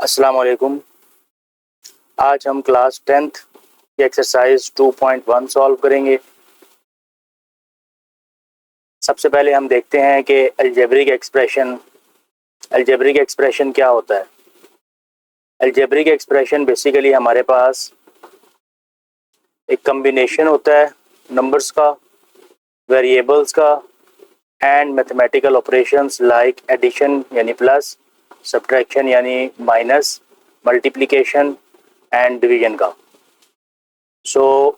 अस्सलाम वालेकुम। आज हम क्लास 10th की एक्सरसाइज 2.1 सॉल्व करेंगे। सबसे पहले हम देखते हैं कि अलजेब्रिक एक्सप्रेशन क्या होता है। अलजेब्रिक एक्सप्रेशन बेसिकली हमारे पास एक कम्बिनेशन होता है नंबर्स का, वेरिएबल्स का and mathematical operations like addition यानी प्लस, सब्ट्रैक्शन यानी माइनस, मल्टीप्लिकेशन एंड डिवीजन का।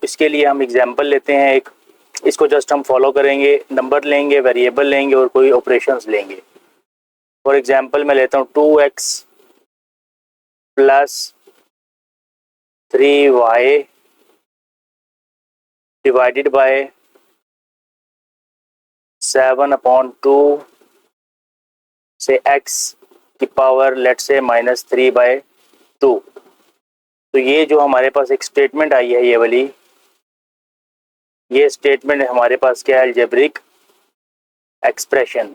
इसके लिए हम एग्जांपल लेते हैं एक, इसको जस्ट हम फॉलो करेंगे। नंबर लेंगे, वेरिएबल लेंगे और कोई ऑपरेशंस लेंगे। फॉर एग्जांपल मैं लेता हूँ 2x plus 3y divided by 7/2 से x की पावर लेट से -3/2। तो ये जो हमारे पास एक स्टेटमेंट आई है, ये वाली, ये स्टेटमेंट हमारे पास क्या है? Algebraic expression.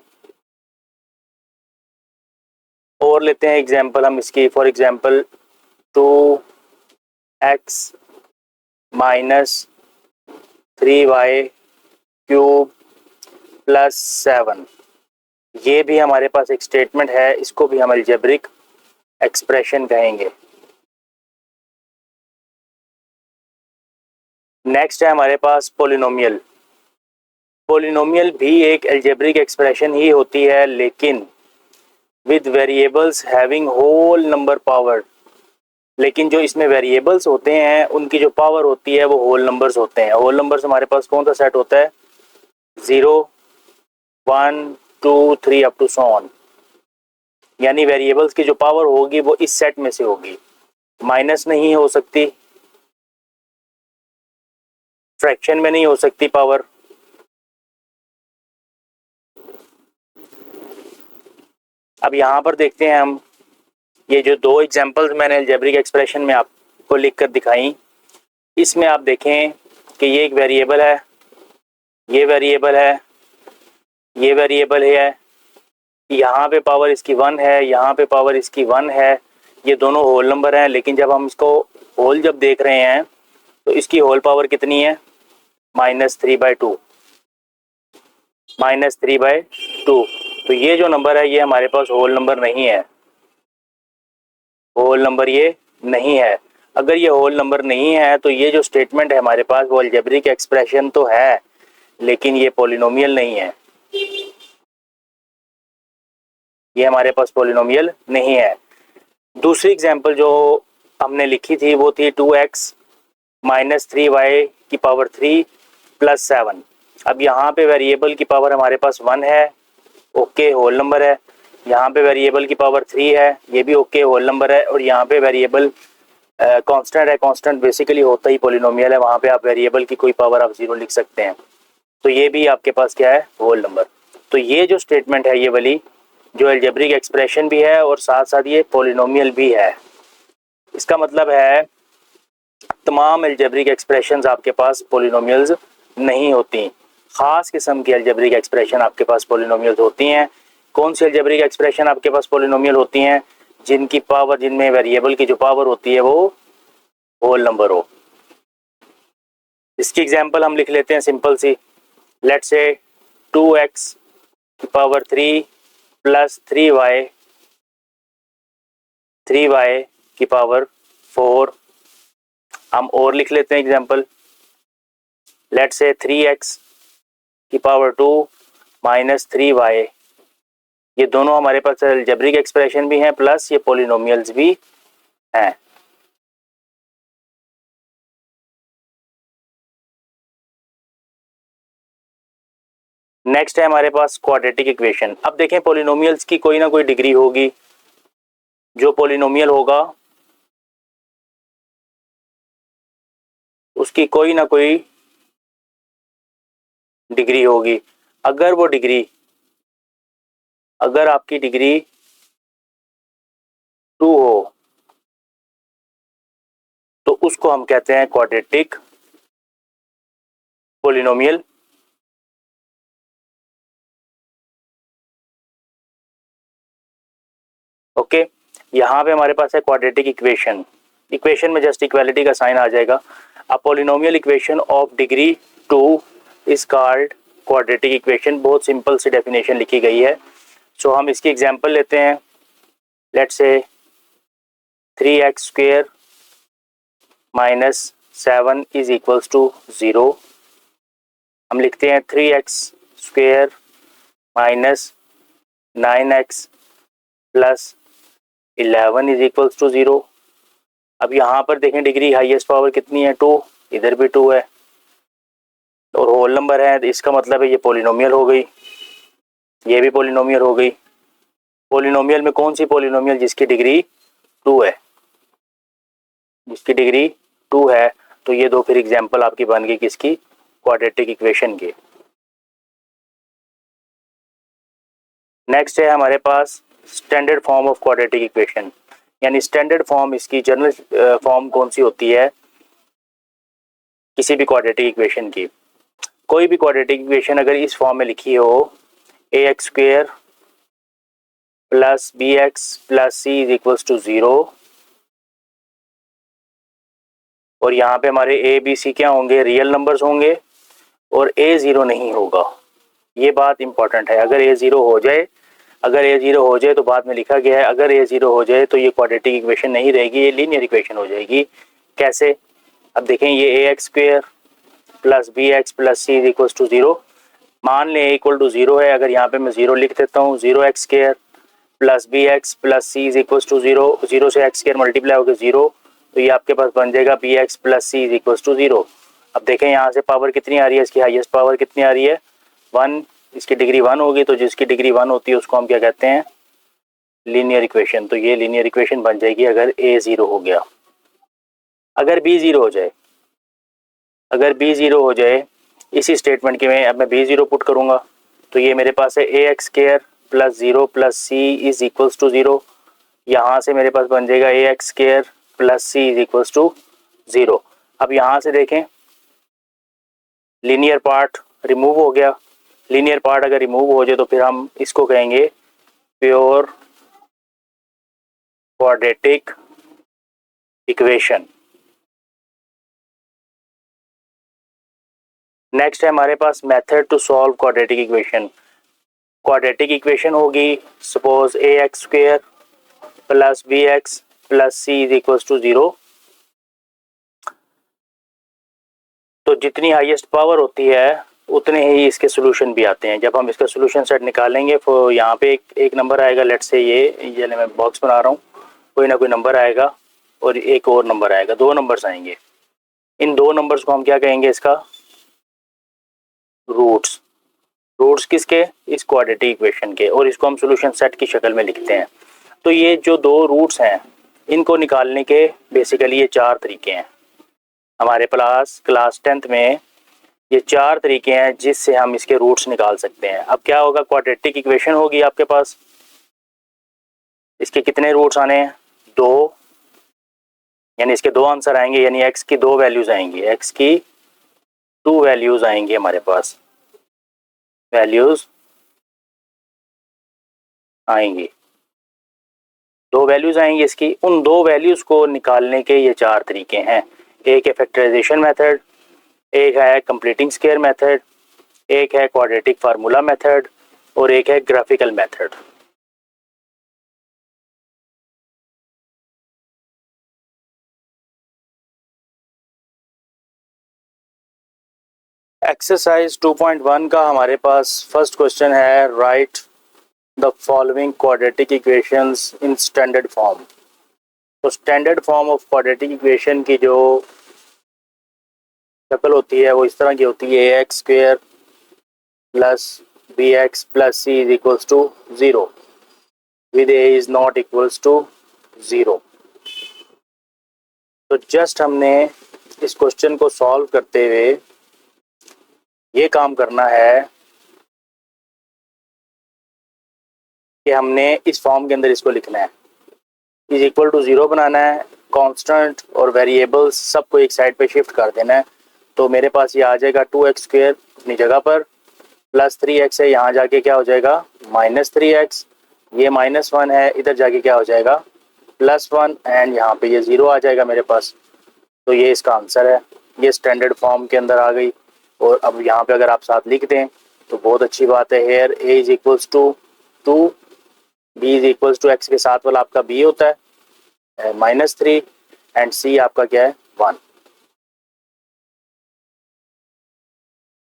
और लेते हैं एग्जांपल हम इसकी। For example 2x minus 3y cube plus 7, ये भी हमारे पास एक स्टेटमेंट है, इसको भी हम अलजेब्रिक एक्सप्रेशन कहेंगे। नेक्स्ट है हमारे पास पोलिनोमियल। पोलिनोमियल भी एक अलजेब्रिक एक्सप्रेशन ही होती है, लेकिन with variables having whole number power. लेकिन जो इसमें वेरिएबल्स होते हैं उनकी जो पावर होती है वो होल नंबर्स होते हैं। होल नंबर्स हमारे पास कौन सा सेट होता है? 0, 1, 2, 3 अप टू सो ऑन। यानी वेरिएबल्स की जो पावर होगी वो इस सेट में से होगी, माइनस नहीं हो सकती, फ्रैक्शन में नहीं हो सकती पावर। अब यहाँ पर देखते हैं हम, ये जो दो एग्जांपल्स मैंने अलजेब्रिक एक्सप्रेशन में आपको लिखकर दिखाई, इसमें आप देखें कि ये एक वेरिएबल है, ये वेरिएबल है, ये वेरिएबल है, यहाँ पे पावर इसकी 1 है, यहाँ पे पावर इसकी 1 है। ये दोनों होल नंबर हैं, लेकिन जब हम इसको होल जब देख रहे हैं तो इसकी होल पावर कितनी है? -3/2, -3/2। तो ये जो नंबर है ये हमारे पास होल नंबर नहीं है, होल नंबर ये नहीं है। अगर ये होल नंबर नहीं है तो ये जो स्टेटमेंट है हमारे पास वो अलजेब्रिक एक्सप्रेशन तो है, लेकिन ये पॉलिनोमियल नहीं है। ये हमारे पास पॉलिनोमियल नहीं है। दूसरी एग्जांपल जो हमने लिखी थी वो थी 2x माइनस 3y की पावर 3 प्लस 7। अब यहाँ पे वेरिएबल की पावर हमारे पास 1 है, ओके, होल नंबर है। यहाँ पे वेरिएबल की पावर 3 है, ये भी ओके, होल नंबर है। और यहाँ पे वेरिएबल कांस्टेंट है, कांस्टेंट बेसिकली होता ही पॉलिनोमियल है, वहाँ पे आप वेरिएबल की कोई पावर आप 0 लिख सकते हैं। तो ये भी आपके पास क्या है? Whole number. तो ये जो स्टेटमेंट है ये वाली, जो अलजेब्रिक एक्सप्रेशन भी है और साथ साथ ये पॉलिनोमियल भी है। इसका मतलब है तमाम अलजेब्रिक एक्सप्रेशंस आपके पास पॉलिनोमियल्स नहीं होती, खास किस्म की अलजेब्रिक एक्सप्रेशन आपके पास पॉलिनोमियल्स होती हैं। कौन सी अलजेब्रिक एक्सप्रेशन आपके पास पॉलिनोमियल होती हैं? जिनकी पावर, जिनमें वेरिएबल की जो पावर होती है वो होल नंबर हो। इसकी एग्जांपल हम लिख लेते हैं simple C. Let's say 2x की पावर 3 प्लस 3y की पावर 4। हम और लिख लेते हैं एग्जांपल। लेट्स से 3x की पावर 2 माइनस 3y। ये दोनों हमारे पास अलजेब्रिक एक्सप्रेशन भी हैं, प्लस ये पॉलिनोमियल्स भी हैं। नेक्स्ट है हमारे पास क्वाड्रेटिक इक्वेशन। अब देखें, पॉलिनोमियल्स की कोई ना कोई डिग्री होगी। जो पॉलिनोमियल होगा उसकी कोई ना कोई डिग्री होगी। अगर वो डिग्री, अगर आपकी डिग्री 2 हो तो उसको हम कहते हैं क्वाड्रेटिक पॉलिनोमियल। ओके। यहाँ पे हमारे पास है क्वाड्रेटिक इक्वेशन, इक्वेशन में जस्ट इक्वालिटी का साइन आ जाएगा। A polynomial equation of degree 2 is called quadratic equation. बहुत सिंपल सी डेफिनेशन लिखी गई है। सो हम इसकी एग्जांपल लेते हैं। Let's say 3x square minus 7 is equals to 0। हम लिखते हैं 3x square minus 9x plus 11 is equals to 0। अब यहाँ पर देखें डिग्री हाईएस्ट पावर कितनी है, 2, इधर भी 2 है और होल नंबर है, इसका मतलब है ये पॉलिनोमियल हो गई, ये भी पॉलिनोमियल हो गई। पॉलिनोमियल में कौन सी पॉलिनोमियल? जिसकी डिग्री 2 है, जिसकी डिग्री 2 है। तो ये दो फिर एग्जांपल आपकी बन गई किसकी? क्वाड्रेटिक इक्वेशन की। नेक्स्ट है हमारे पास standard form of quadratic equation, यानी स्टैंडर्ड फॉर्म, इसकी जनरल फॉर्म कौन सी होती है किसी भी क्वाड्रेटिक इक्वेशन की? कोई भी क्वाड्रेटिक इक्वेशन अगर इस फॉर्म में लिखी हो, ax square plus bx plus C is equals to 0, और यहाँ पे हमारे a b c क्या होंगे? रियल नंबर्स होंगे और a 0 नहीं होगा। ये बात इंपॉर्टेंट है। अगर a 0 हो जाए, अगर a 0 हो जाए तो बाद में लिखा गया है अगर a 0 हो जाए तो ये क्वाड्रेटिक इक्वेशन नहीं रहेगी, ये लीनियर इक्वेशन हो जाएगी। कैसे? अब देखें, ये ax square plus bx plus C is equals to 0, मान लें इक्वल टू 0 है। अगर यहाँ पे मैं 0 लिख देता हूँ, 0x square plus bx plus C is equals to 0, 0 से x स्क्वायर मल्टीप्लाई होकर 0, तो ये आपके पास बन जाएगा bx plus C is equals to 0। अब देखें यहाँ से पावर कितनी आ रही है, इसकी हाईएस्ट पावर कितनी आ रही है? 1, इसकी डिग्री 1 होगी, तो जिसकी डिग्री 1 होती है उसको हम क्या कहते हैं? Linear equation. तो ये लीनियर इक्वेशन बन जाएगी अगर a 0 हो गया। अगर b 0 हो जाए, अगर b 0 हो जाए इसी स्टेटमेंट के में, अब मैं b 0 पुट करूंगा तो ये मेरे पास है ax square plus 0 plus C is equals to 0। यहाँ से मेरे पास बन जाएगा ax square plus C is equals to 0। अब यहाँ से देखें, लीनियर पार्ट रिमूव हो गया। लीनियर पार्ट अगर रिमूव हो जाए तो फिर हम इसको कहेंगे प्योर क्वाड्रेटिक इक्वेशन। नेक्स्ट है हमारे पास method to solve quadratic equation. Quadratic equation होगी, suppose ax square plus bx plus C is equals to 0। तो जितनी हाईएस्ट पावर होती है उतने ही इसके सोल्यूशन भी आते हैं। जब हम इसका सोल्यूशन सेट निकालेंगे तो यहाँ पे एक नंबर आएगा, लेट्स से ये मैं बॉक्स बना रहा हूँ, कोई ना कोई नंबर आएगा और एक और नंबर आएगा, 2 नंबर्स आएंगे। इन 2 नंबर्स को हम क्या कहेंगे? इसका रूट्स। रूट्स किसके? इस क्वाड्रेटिक इक्वेशन के, और इसको हम सोल्यूशन सेट की शक्ल में लिखते हैं। तो ये जो 2 रूट्स हैं इनको निकालने के बेसिकली ये 4 तरीके हैं। हमारे पास क्लास 10th में ये 4 तरीके हैं जिससे हम इसके रूट्स निकाल सकते हैं। अब क्या होगा? क्वाड्रेटिक इक्वेशन होगी आपके पास, इसके कितने रूट्स आने हैं? 2, यानी इसके 2 आंसर आएंगे, यानी x की 2 वैल्यूज आएंगी, x की 2 वैल्यूज आएंगी हमारे पास, वैल्यूज आएंगी, 2 वैल्यूज आएंगी इसकी। उन 2 वैल्यूज को निकालने के ये 4 तरीके हैं। एक है फैक्टराइजेशन मेथड, एक है कंप्लीटिंग स्क्वायर मेथड, एक है क्वाड्रेटिक फार्मूला मेथड और एक है ग्राफिकल मेथड। एक्सरसाइज 2.1 का हमारे पास फर्स्ट क्वेश्चन है, write the following quadratic equations in standard form. तो standard form of quadratic equation की जो शक्ल होती है वो इस तरह की होती है, ax square plus bx plus c is equals to 0 with a is not equals to 0। तो जस्ट हमने इस क्वेश्चन को सॉल्व करते हुए ये काम करना है कि हमने इस फॉर्म के अंदर इसको लिखना है, इज इक्वल टू 0 बनाना है, कांस्टेंट और वेरिएबल्स सबको एक साइड पे शिफ्ट कर देना है। तो मेरे पास ये आ जाएगा 2x स्क्वायर अपनी जगह पर, प्लस 3x है, यहाँ जाके क्या हो जाएगा? -3x, ये -1 है, इधर जाके क्या हो जाएगा? +1 एंड यहाँ पे ये 0 आ जाएगा मेरे पास। तो ये इसका आंसर है, ये स्टैंडर्ड फॉर्म के अंदर आ गई। और अब यहाँ पे अगर आप साथ लिख दें तो बहुत अच्छी बात है। Here a is equals to 2, b is equals to x के साथ वाला आपका b होता है -3 एंड c आपका क्या है 1।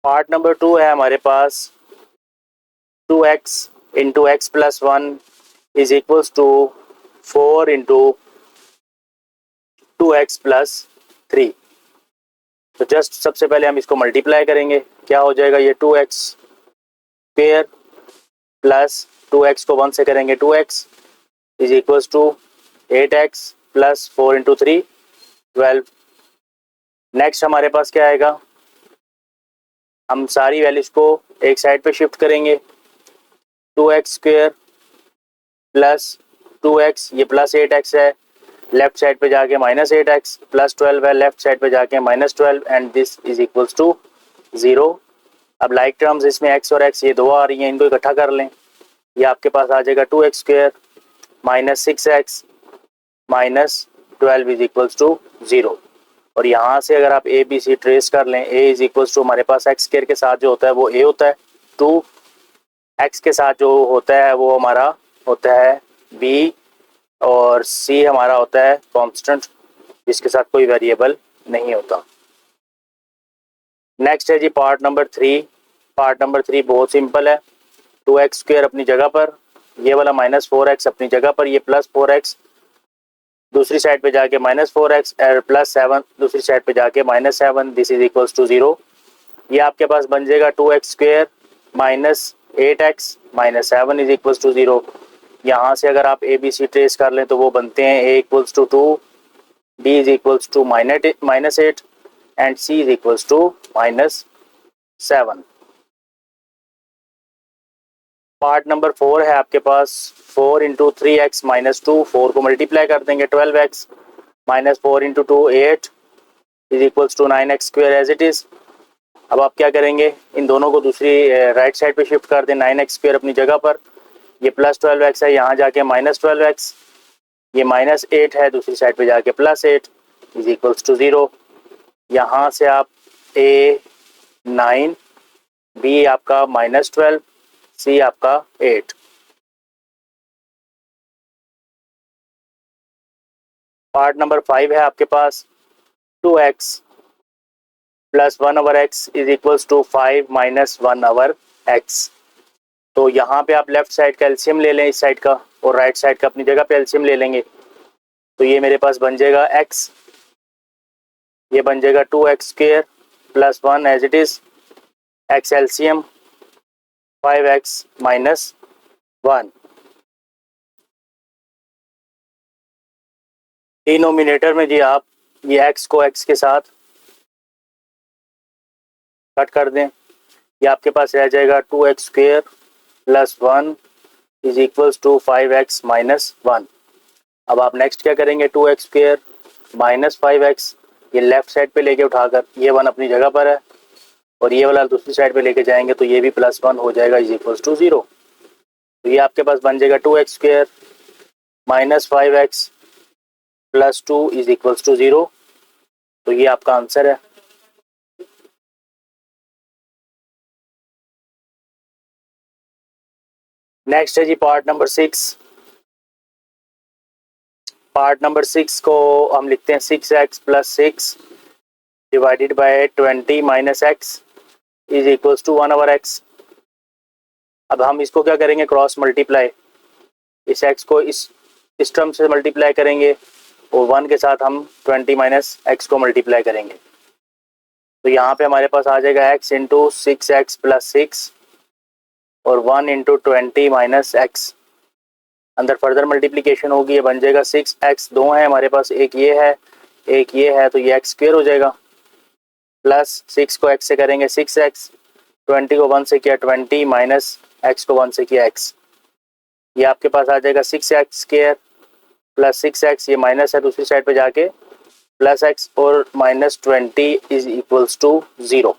पार्ट नंबर 2 है हमारे पास 2x into x plus 1 is equals to 4 into 2x plus 3। तो जस्ट सबसे पहले हम इसको मल्टीप्लाई करेंगे, क्या हो जाएगा ये 2x स्क्वायर प्लस 2x को 1 से करेंगे 2x is equals to 8x plus 4 into 3 12। Next हमारे पास क्या आएगा, हम सारी वैल्यूज को एक साइड पे शिफ्ट करेंगे। 2x स्क्वायर प्लस 2x, ये प्लस 8x है, लेफ्ट साइड पे जाके -8x प्लस 12 है, लेफ्ट साइड पे जाके -12 and this is equals to 0। अब लाइक टर्म्स इसमें x और x ये दो आ रही हैं, इनको इकट्ठा कर लें। ये आपके पास आ जाएगा 2x square -6x -12 is equals to 0। और यहाँ से अगर आप a b c ट्रेस कर लें, a इज इक्वल्स टू हमारे पास x स्क्वायर के साथ जो होता है वो a होता है, 2x के साथ जो होता है वो हमारा होता है b, और c हमारा होता है कांस्टेंट जिसके साथ कोई वेरिएबल नहीं होता। नेक्स्ट है जी पार्ट नंबर 3। पार्ट नंबर 3 बहुत सिंपल है। 2x स्क्वायर अपनी जगह पर, ये वाला -4x अपनी जगह पर, ये +4x दूसरी साइड पे जाके -4x +7 दूसरी साइड पे जाके -7, दिस इज इक्वल्स टू 0। ये आपके पास बन जाएगा 2x square -8x -7 is equals to 0। यहाँ से अगर आप a b c ट्रेस कर लें तो वो बनते हैं a equals to 2, b is equals to -8 and c is equals to -7। Part number 4 है आपके पास 4 इंटू 3x -2, 4 को मल्टीप्लाई कर देंगे 12x -4 into 2 8 is equals to 9x square as it is. अब आप क्या करेंगे, इन दोनों को दूसरी राइट साइड पे शिफ्ट कर दें, 9x स्क्वायर अपनी जगह पर, ये +12x है, यहाँ जाके -12x, ये -8 है दूसरी साइड पे जाके +8 इज इक्वल्स टू 0। यहाँ से आप a 9, b आपका -12, c आपका 8। पार्ट नंबर 5 है आपके पास 2x plus 1/x is equals to 5 minus 1/x। तो यहाँ पे आप लेफ्ट साइड का एलसीएम ले लें इस साइड का, और राइट साइड का अपनी जगह पे एलसीएम ले लेंगे। तो ये मेरे पास बन जाएगा x, ये बन जाएगा 2x square plus 1 as it is, x LCM 5x minus 1। Denominator में जी आप ये x को x के साथ कट कर दें, ये आपके पास रह जाएगा 2x square plus 1 is equals to 5x minus 1। अब आप नेक्स्ट क्या करेंगे, 2x स्क्वायर माइनस 5x ये लेफ्ट साइड पे लेके उठाकर, ये 1 अपनी जगह पर है और ये वाला दूसरी साइड पे लेके जाएंगे तो ये भी +1 हो जाएगा इज इक्वल्स टू 0। तो ये आपके पास बन जाएगा 2x square minus 5x plus 2 is equals to 0। तो ये आपका आंसर है। नेक्स्ट है जी पार्ट नंबर 6। पार्ट नंबर 6 को हम लिखते हैं 6x plus 6 divided by 20 minus x is equals to 1/x। अब हम इसको क्या करेंगे, क्रॉस मल्टीप्लाई, इस x को इस टर्म से मल्टीप्लाई करेंगे और 1 के साथ हम 20 माइनस x को मल्टीप्लाई करेंगे। तो यहाँ पे हमारे पास आ जाएगा x इंटू 6x प्लस 6 और 1 इंटू 20 माइनस x। अंदर फर्दर मल्टीप्लिकेशन होगी, ये बन जाएगा 6x, दो है हमारे पास, एक ये है एक ये है, तो ये x स्क्वायर हो जाएगा, प्लस 6 को x से करेंगे 6x, 20 को 1 से किया 20 माइनस x को 1 से किया x। ये आपके पास आ जाएगा 6x स्क्वायर प्लस 6x, ये माइनस है दूसरी साइड पे जाके प्लस x और -20 इज इक्वल्स टू 0।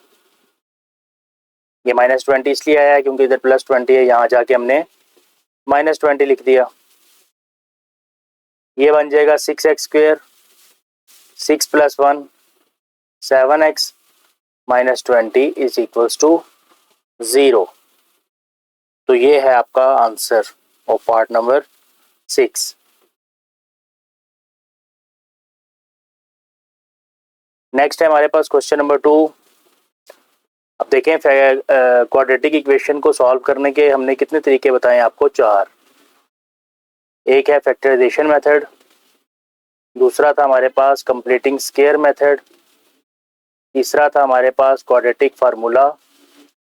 ये -20 इसलिए आया है क्योंकि इधर +20 है, यहाँ जाके हमने -20 लिख दिया। ये बन जाएगा 6x² 6 + 1 7x -20 is equals to 0। तो ये है आपका answer of part number 6। Next है हमारे पास क्वेश्चन नंबर 2। अब देखें क्वाड्रेटिक इक्वेशन को सॉल्व करने के हमने कितने तरीके बताए आपको? 4। एक है फैक्टराइजेशन मेथड, दूसरा था हमारे पास कंप्लीटिंग स्क्वायर मेथड, तीसरा था हमारे पास क्वाड्रेटिक फार्मूला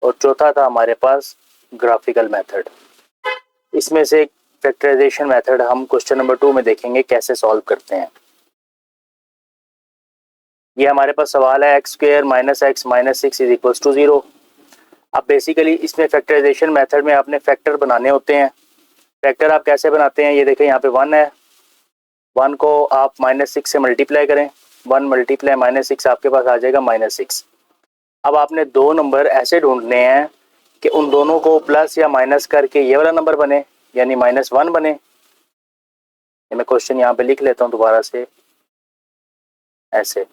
और चौथा था हमारे पास ग्राफिकल मेथड। इसमें से फैक्टराइजेशन मेथड हम क्वेश्चन नंबर 2 में देखेंगे कैसे सॉल्व करते हैं। ये हमारे पास सवाल है x² - x - 6 is equals to 0। अब बेसिकली इसमें फैक्टराइजेशन मेथड में आपने फैक्टर बनाने होते हैं। फैक्टर आप कैसे बनाते हैं? ये देखें, यहाँ पे 1 है, 1 को आप -6 से मल्टीप्लाई करें, 1 × -6 आपके पास आ जाएगा -6। अब आपने दो नंबर ऐसे ढूंढने हैं कि उन दोनों को प्लस या माइनस करके ये वाला नंबर बने, यानी -1 बने। मैं क्वेश्चन यहाँ पे लिख लेता हूँ दोबारा से, ऐसे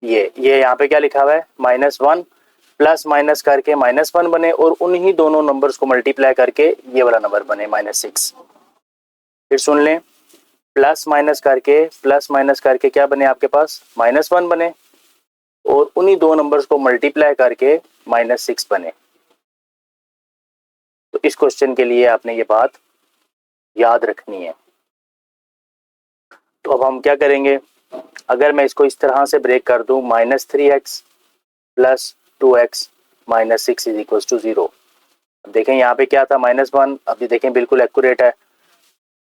ये यहाँ पे क्या लिखा हुआ है? -1 प्लस माइनस करके -1 बने और उन्हीं दोनों नंबर्स को मल्टीप्लाई करके ये वाला नंबर बने -6। फिर सुन लें, प्लस माइनस करके क्या बने आपके पास? -1 बने और उन्हीं दो नंबर्स को मल्टीप्लाई करके -6 बने। तो इस क्वेश्चन के लिए आपने ये बात याद रखनी है। तो अब हम क्या करेंगे? अगर मैं इसको इस तरह से ब्रेक कर दूं, -3x + 2x - 6 is equal to 0। अब देखें यहाँ पे क्या था? -1। अब ये देखें बिल्कुल एक्यूरेट है।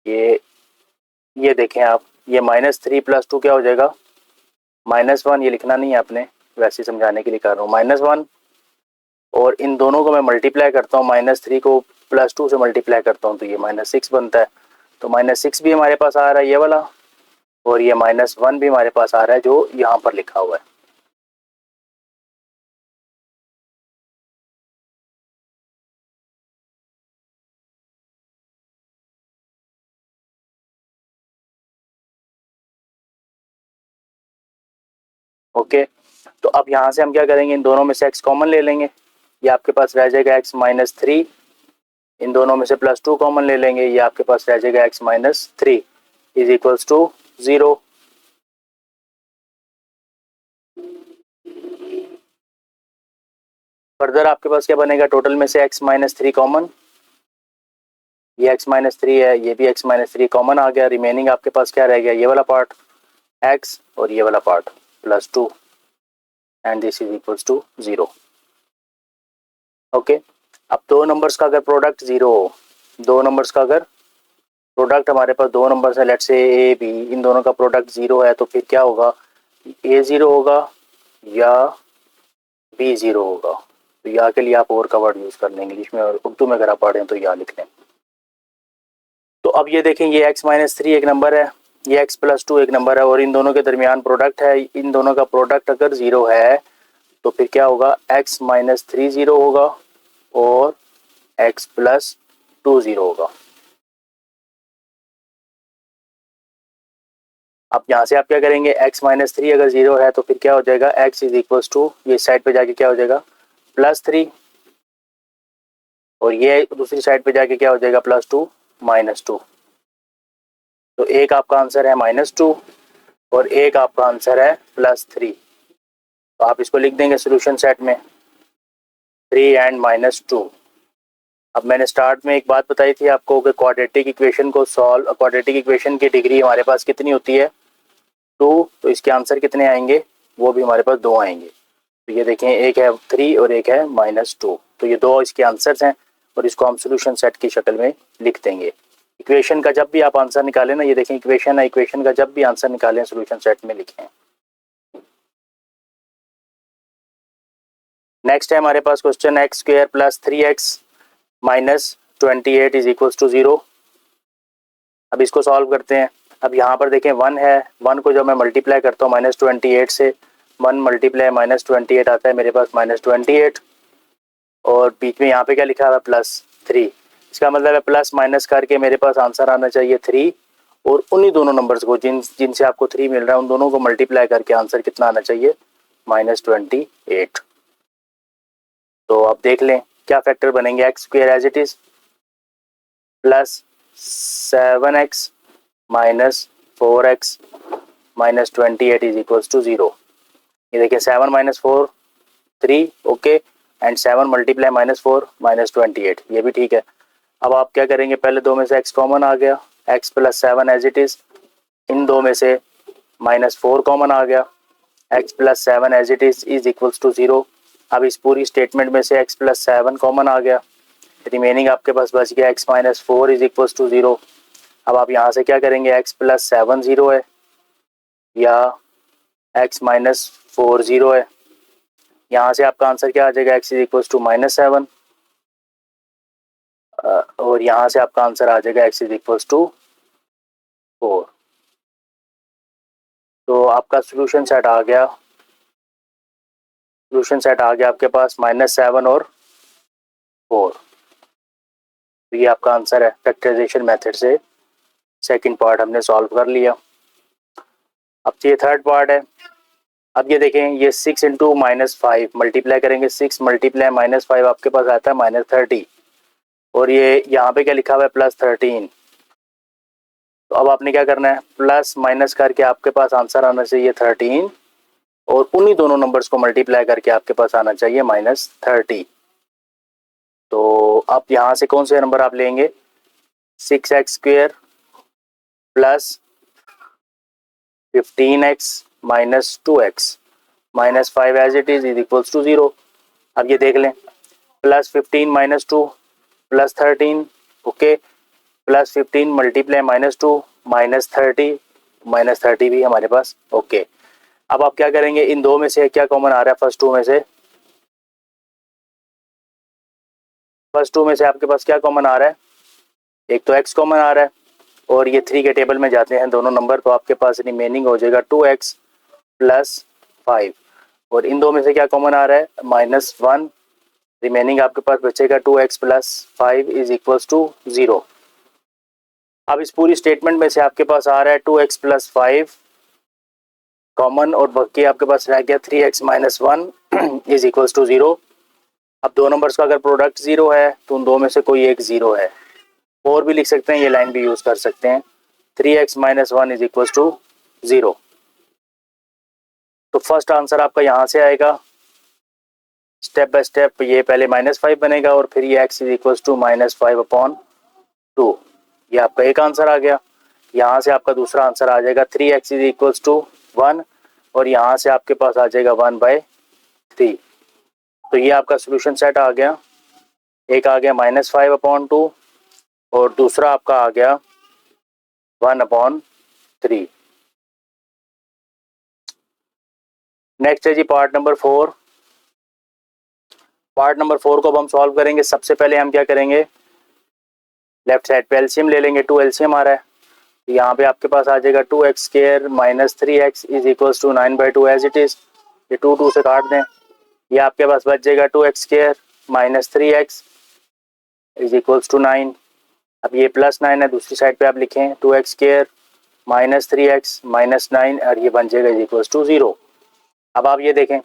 ये देखें आप, ये -3 + 2 क्या हो जाएगा? -1। ये लिखना नहीं है आपने, वैसे समझाने के लिए कर रहा हूँ। -1 और इन दोनों को मैं मल्टीप्लाई करता हूँ, -3 को +2 से मल्टीप्लाई करता हूँ तो ये -6 बनता है। तो -6 भी हमारे पास आ रहा है ये वाला, और ये -1 भी हमारे पास आ रहा है जो यहाँ पर लिखा हुआ है। ओके, तो अब यहाँ से हम क्या करेंगे? इन दोनों में से x कॉमन ले लेंगे, ये आपके पास रह जाएगा x - 3। इन दोनों में से +2 कॉमन ले लेंगे, ये आपके पास रह जाएगा x - 3 is equals to 0। Further आपके पास क्या बनेगा? टोटल में से x - 3 कॉमन, ये x - 3 है, ये भी x - 3 कॉमन आ गया। रिमेनिंग आपके पास क्या रह गया? ये वाला पार्ट x और ये वाला part +2 and this is equals to 0। Okay, अब दो नंबर्स का अगर प्रोडक्ट 0 हो, दो नंबर्स का अगर प्रोडक्ट, हमारे पास दो नंबर्स है, लेट्स से ए बी, इन दोनों का प्रोडक्ट 0 है, तो फिर क्या होगा? a 0 होगा या b 0 होगा। तो या के लिए आप और का वर्ड यूज कर लें इंग्लिश में, और उर्दू में अगर आप पढ़ें तो या लिख लें। तो अब ये देखें, ये x - 3 एक नंबर है, ये x + 2 एक नंबर है, और इन दोनों के दरमियान प्रोडक्ट है। इन दोनों का प्रोडक्ट अगर 0 है तो फिर क्या होगा? x - 3 0 होगा और x + 2 0 होगा। अब यहाँ से आप क्या करेंगे? x - 3 अगर 0 है तो फिर क्या हो जाएगा? x इज इक्वल्स टू, ये साइड पे जाके क्या हो जाएगा? +3, और ये दूसरी साइड पे जाके क्या हो जाएगा? +2 -2। तो एक आपका आंसर है -2 और एक आपका आंसर है +3। तो आप इसको लिख देंगे सोल्यूशन सेट में, 3 एंड -2। अब मैंने स्टार्ट में एक बात बताई थी आपको कि क्वाड्रेटिक इक्वेशन को सॉल्व, क्वाड्रेटिक इक्वेशन की डिग्री हमारे पास कितनी होती है? 2। तो इसके आंसर कितने आएंगे? वो भी हमारे पास 2 आएंगे। तो ये देखें, एक है 3 और एक है -2, तो ये दो इसके आंसर्स हैं और इसको हम सोल्यूशन सेट की शक्ल में लिख देंगे। इक्वेशन का जब भी आप आंसर निकालें ना, ये देखें इक्वेशन है, इक्वेशन का जब भी आंसर निकालें सोल्यूशन सेट में लिखें। नेक्स्ट है हमारे पास question x² + 3x - 28 is equals to 0। अब इसको सॉल्व करते हैं। अब यहाँ पर देखें 1 है, 1 को जब मैं मल्टीप्लाई करता हूँ -28 से, 1 × -28 आता है मेरे पास -28, और बीच में यहाँ पे क्या लिखा हुआ है? +3। इसका मतलब है प्लस माइनस करके मेरे पास आंसर आना चाहिए 3, और उन्हीं दोनों नंबर्स को जिनसे आपको 3 मिल रहा है उन दोनों को मल्टीप्लाई करके आंसर कितना आना चाहिए, -28। तो आप देख लें क्या फैक्टर बनेंगे, x square as it is plus 7x minus 4x minus 28 is equals to 0। ये देखिए 7 माइनस 4 3, ओके, एंड 7 मल्टीप्लाई -4 -28, ये भी ठीक है। अब आप क्या करेंगे, पहले दो में से x कॉमन आ गया, x plus 7 as it is, इन दो में से -4 कॉमन आ गया, x plus 7 as it is equals to 0। अब इस पूरी स्टेटमेंट में से x प्लस 7 कॉमन आ गया, रिमेनिंग आपके पास बच गया x minus 4 is equals to 0। अब आप यहाँ से क्या करेंगे, x प्लस 7 0 है या x माइनस 4 0 है। यहाँ से आपका आंसर क्या आ जाएगा, x इज इक्वल्स टू -7, और यहाँ से आपका आंसर आ जाएगा x इज इक्वल्स टू 4। तो आपका सोल्यूशन सेट आ गया, आपके पास -7 और 4। तो ये आपका आंसर है, फैक्टराइजेशन मेथड से सेकंड पार्ट हमने सॉल्व कर लिया। अब ये थर्ड पार्ट है। अब ये देखें, ये 6 इंटू -5 मल्टीप्लाई करेंगे, 6 मल्टीप्लाई -5 आपके पास आता है -30, और ये यहाँ पे क्या लिखा हुआ है +13। तो अब आपने क्या करना है, प्लस माइनस करके आपके पास आंसर आना चाहिए 13, और उन्हीं दोनों नंबर्स को मल्टीप्लाई करके आपके पास आना चाहिए -30। तो आप यहाँ से कौन से नंबर आप लेंगे, 6x square plus 15x minus 2x minus 5 as it is equals to 0। अब ये देख लें, +15 माइनस 2 प्लस 13, ओके, +15 मल्टीप्लाई -2 -30 भी हमारे पास, ओके। अब आप क्या करेंगे, इन दो में से क्या कॉमन आ रहा है, फर्स्ट टू में से आपके पास क्या कॉमन आ रहा है, एक तो x कॉमन आ रहा है, और ये 3 के टेबल में जाते हैं दोनों नंबर, तो आपके पास रिमेनिंग हो जाएगा 2x प्लस 5, और इन दो में से क्या कॉमन आ रहा है, -1, रिमेनिंग आपके पास बचेगा 2x plus 5 is equals to 0। अब इस पूरी स्टेटमेंट में से आपके पास आ रहा है 2x प्लस 5 कॉमन, और बाकी आपके पास रह गया 3x minus 1 is equals to 0। अब दो नंबर्स का अगर प्रोडक्ट 0 है तो उन दो में से कोई एक 0 है, और भी लिख सकते हैं, ये लाइन भी यूज कर सकते हैं, 3x minus 1 is equals to 0। तो फर्स्ट आंसर आपका यहाँ से आएगा, स्टेप बाय स्टेप ये पहले -5 बनेगा और फिर ये x इज इक्वल्स टू -5/2, ये आपका एक आंसर आ गया। यहाँ से आपका दूसरा आंसर आ जाएगा 3x इज इक्वल्स टू 1, और यहाँ से आपके पास आ जाएगा 1/3। तो ये आपका सोल्यूशन सेट आ गया, एक आ गया -5/2 और दूसरा आपका आ गया 1/3। नेक्स्ट है जी पार्ट नंबर 4। पार्ट नंबर 4 को अब हम सॉल्व करेंगे। सबसे पहले हम क्या करेंगे, लेफ्ट साइड पे एलसीएम ले लेंगे, 2 एलसीएम आ रहा है, यहाँ पे आपके पास आ जाएगा 2x square minus 3x is equals to 9/2 as it is, ये 2 से काट दें, ये आपके पास बच जाएगा 2x square minus 3x is equals to 9। अब ये +9 है, दूसरी साइड पे आप लिखें 2x square minus 3x minus 9, और ये बन जाएगा इज इक्वल्स टू 0। अब आप ये देखें,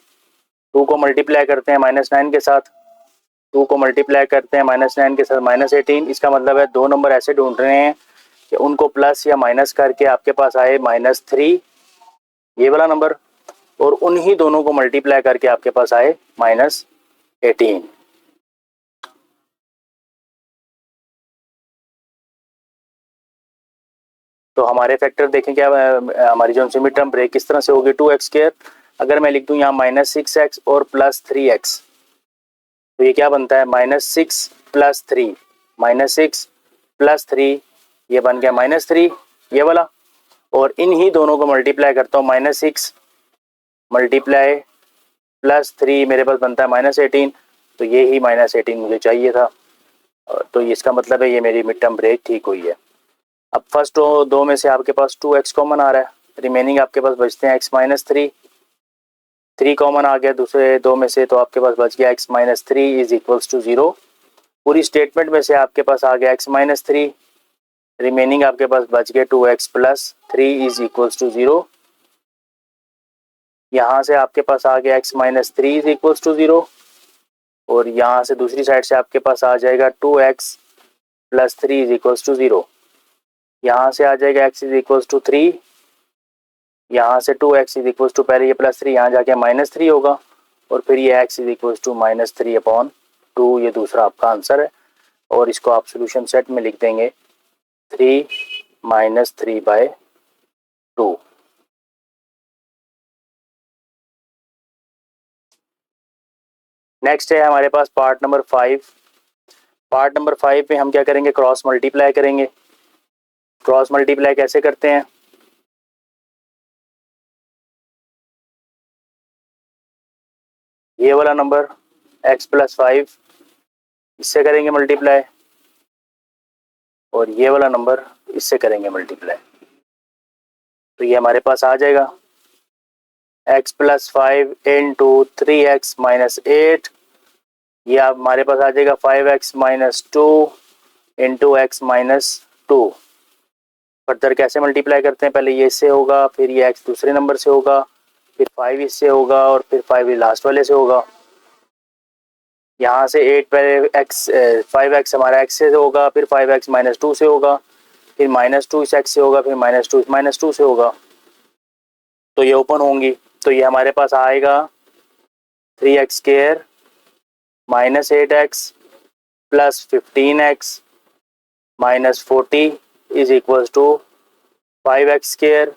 2 को मल्टीप्लाई करते हैं -9 के साथ, 2 को मल्टीप्लाई करते हैं -9 के साथ -18, इसका मतलब है दो नंबर ऐसे ढूंढ रहे हैं कि उनको प्लस या माइनस करके आपके पास आए -3 ये वाला नंबर, और उन्हीं दोनों को मल्टीप्लाई करके आपके पास आए -18। तो हमारे फैक्टर देखें क्या, हमारी जो मिड टर्म ब्रेक किस तरह से होगी, 2x स्क्वायर अगर मैं लिख दूं यहाँ -6x और +3x, तो ये क्या बनता है, -6 + 3 -6 + 3, ये बन गया -3 ये वाला, और इन ही दोनों को मल्टीप्लाई करता हूँ, -6 मल्टीप्लाई +3 मेरे पास बनता है -18, तो ये ही -18 मुझे चाहिए था। तो इसका मतलब है ये मेरी मिड टर्म ब्रेक ठीक हुई है। अब फर्स्ट दो में से आपके पास 2x कॉमन आ रहा है, रिमेनिंग आपके पास बचते हैं x माइनस 3 कॉमन आ गया दूसरे दो में से, तो आपके पास बच गया x minus 3 is equals to 0। पूरी स्टेटमेंट में से आपके पास आ गया x माइनस 3, रिमेनिंग आपके पास बच गए 2x plus 3 is equals to 0। यहाँ से आपके पास आ गया x minus 3 is equals to 0 और यहाँ से दूसरी साइड से आपके पास आ जाएगा 2x plus 3 is equals to 0। यहाँ से आ जाएगा x इज इक्वल्स टू 3, यहाँ से 2x इज इक्वल्स टू, पहले ये प्लस 3 यहाँ जाके माइनस 3 होगा और फिर ये x is equals to minus 3 upon 2। ये दूसरा आपका आंसर है और इसको आप सोल्यूशन सेट में लिख देंगे 3 माइनस 3/2। नेक्स्ट है हमारे पास पार्ट नंबर 5। पार्ट नंबर 5 में हम क्या करेंगे, क्रॉस मल्टीप्लाई करेंगे। क्रॉस मल्टीप्लाई कैसे करते हैं, ये वाला नंबर x प्लस 5 इससे करेंगे मल्टीप्लाई और ये वाला नंबर इससे करेंगे मल्टीप्लाई। तो ये हमारे पास आ जाएगा x plus 5 into 3x minus 8, ये आप हमारे पास आ जाएगा 5x minus 2 into x minus 2। Further कैसे मल्टीप्लाई करते हैं, पहले ये इससे होगा, फिर ये x दूसरे नंबर से होगा, फिर 5 इससे होगा और फिर 5 लास्ट वाले से होगा। यहाँ से 8 पहले x 5x हमारा x से होगा, फिर 5x माइनस 2 से होगा, फिर माइनस 2 इस x से होगा, फिर माइनस 2 इस माइनस 2 से होगा। तो ये ओपन होंगी, तो ये हमारे पास आएगा 3x square minus 8x plus 15x minus 40 is equals to 5x square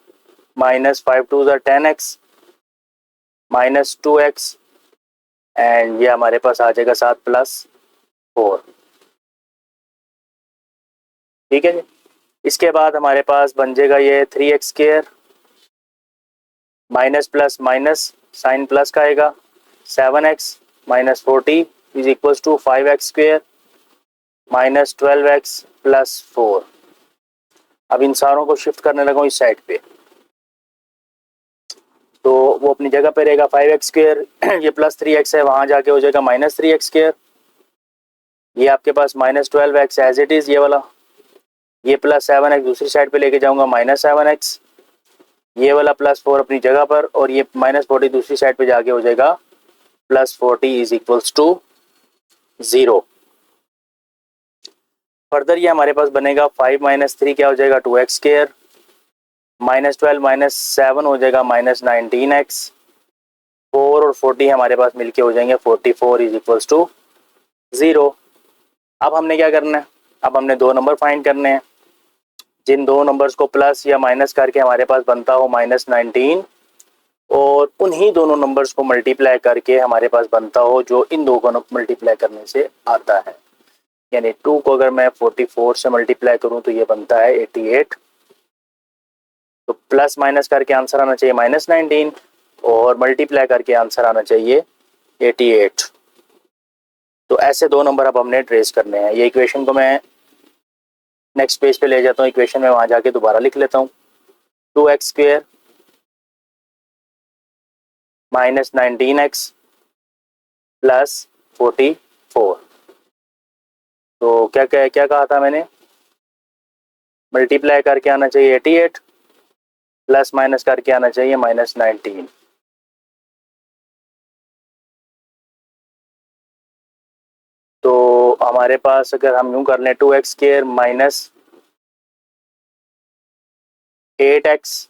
minus 5 2 10x minus 2x and ये हमारे पास आ जाएगा 7 प्लस 4। ठीक है जी। इसके बाद हमारे पास बन जाएगा ये 3x square minus plus minus sign plus का आएगा 7x minus 40 is equals to 5x square minus 12x plus 4। अब इन सारों को शिफ्ट करने लगा इस साइड पे, तो वो अपनी जगह पे रहेगा 5x स्क्वायर, ये प्लस 3x है, वहाँ जाके हो जाएगा माइनस 3x स्क्वायर। ये आपके पास minus 12x as it is ये वाला, ये प्लस 7x दूसरी साइड पे लेके जाऊंगा माइनस 7x, ये वाला प्लस 4 अपनी जगह पर और ये माइनस 40 दूसरी साइड पे जाके हो जाएगा plus 40 is equals to 0। Further ये हमारे पास बनेगा 5 माइनस 3 क्या हो जाएगा 2x स्क्वायर माइनस 12 माइनस 7 हो जाएगा माइनस 19x, 4 और 40 हमारे पास मिलके हो जाएंगे 44 इज इक्वल्स टू 0। अब हमने क्या करना है, अब हमने दो नंबर फाइंड करने हैं जिन दो नंबर्स को प्लस या माइनस करके हमारे पास बनता हो माइनस 19 और उन्हीं दोनों नंबर्स को मल्टीप्लाई करके हमारे पास बनता हो जो इन दो को मल्टीप्लाई करने से आता है। यानी 2 को अगर मैं 44 से मल्टीप्लाई करूं तो ये बनता है 88। तो प्लस माइनस करके आंसर आना चाहिए माइनस 19 और मल्टीप्लाई करके आंसर आना चाहिए 88। तो ऐसे दो नंबर अब हमने ट्रेस करने हैं। ये इक्वेशन को मैं नेक्स्ट पेज पे ले जाता हूँ, इक्वेशन में वहाँ जाके दोबारा लिख लेता हूँ 2x square minus 19x plus 44। तो क्या कहा था मैंने, मल्टीप्लाई करके आना चाहिए 88 प्लस माइनस करके आना चाहिए माइनस 19। तो हमारे पास अगर हम यूं कर लें 2x स्क्वायर माइनस 8x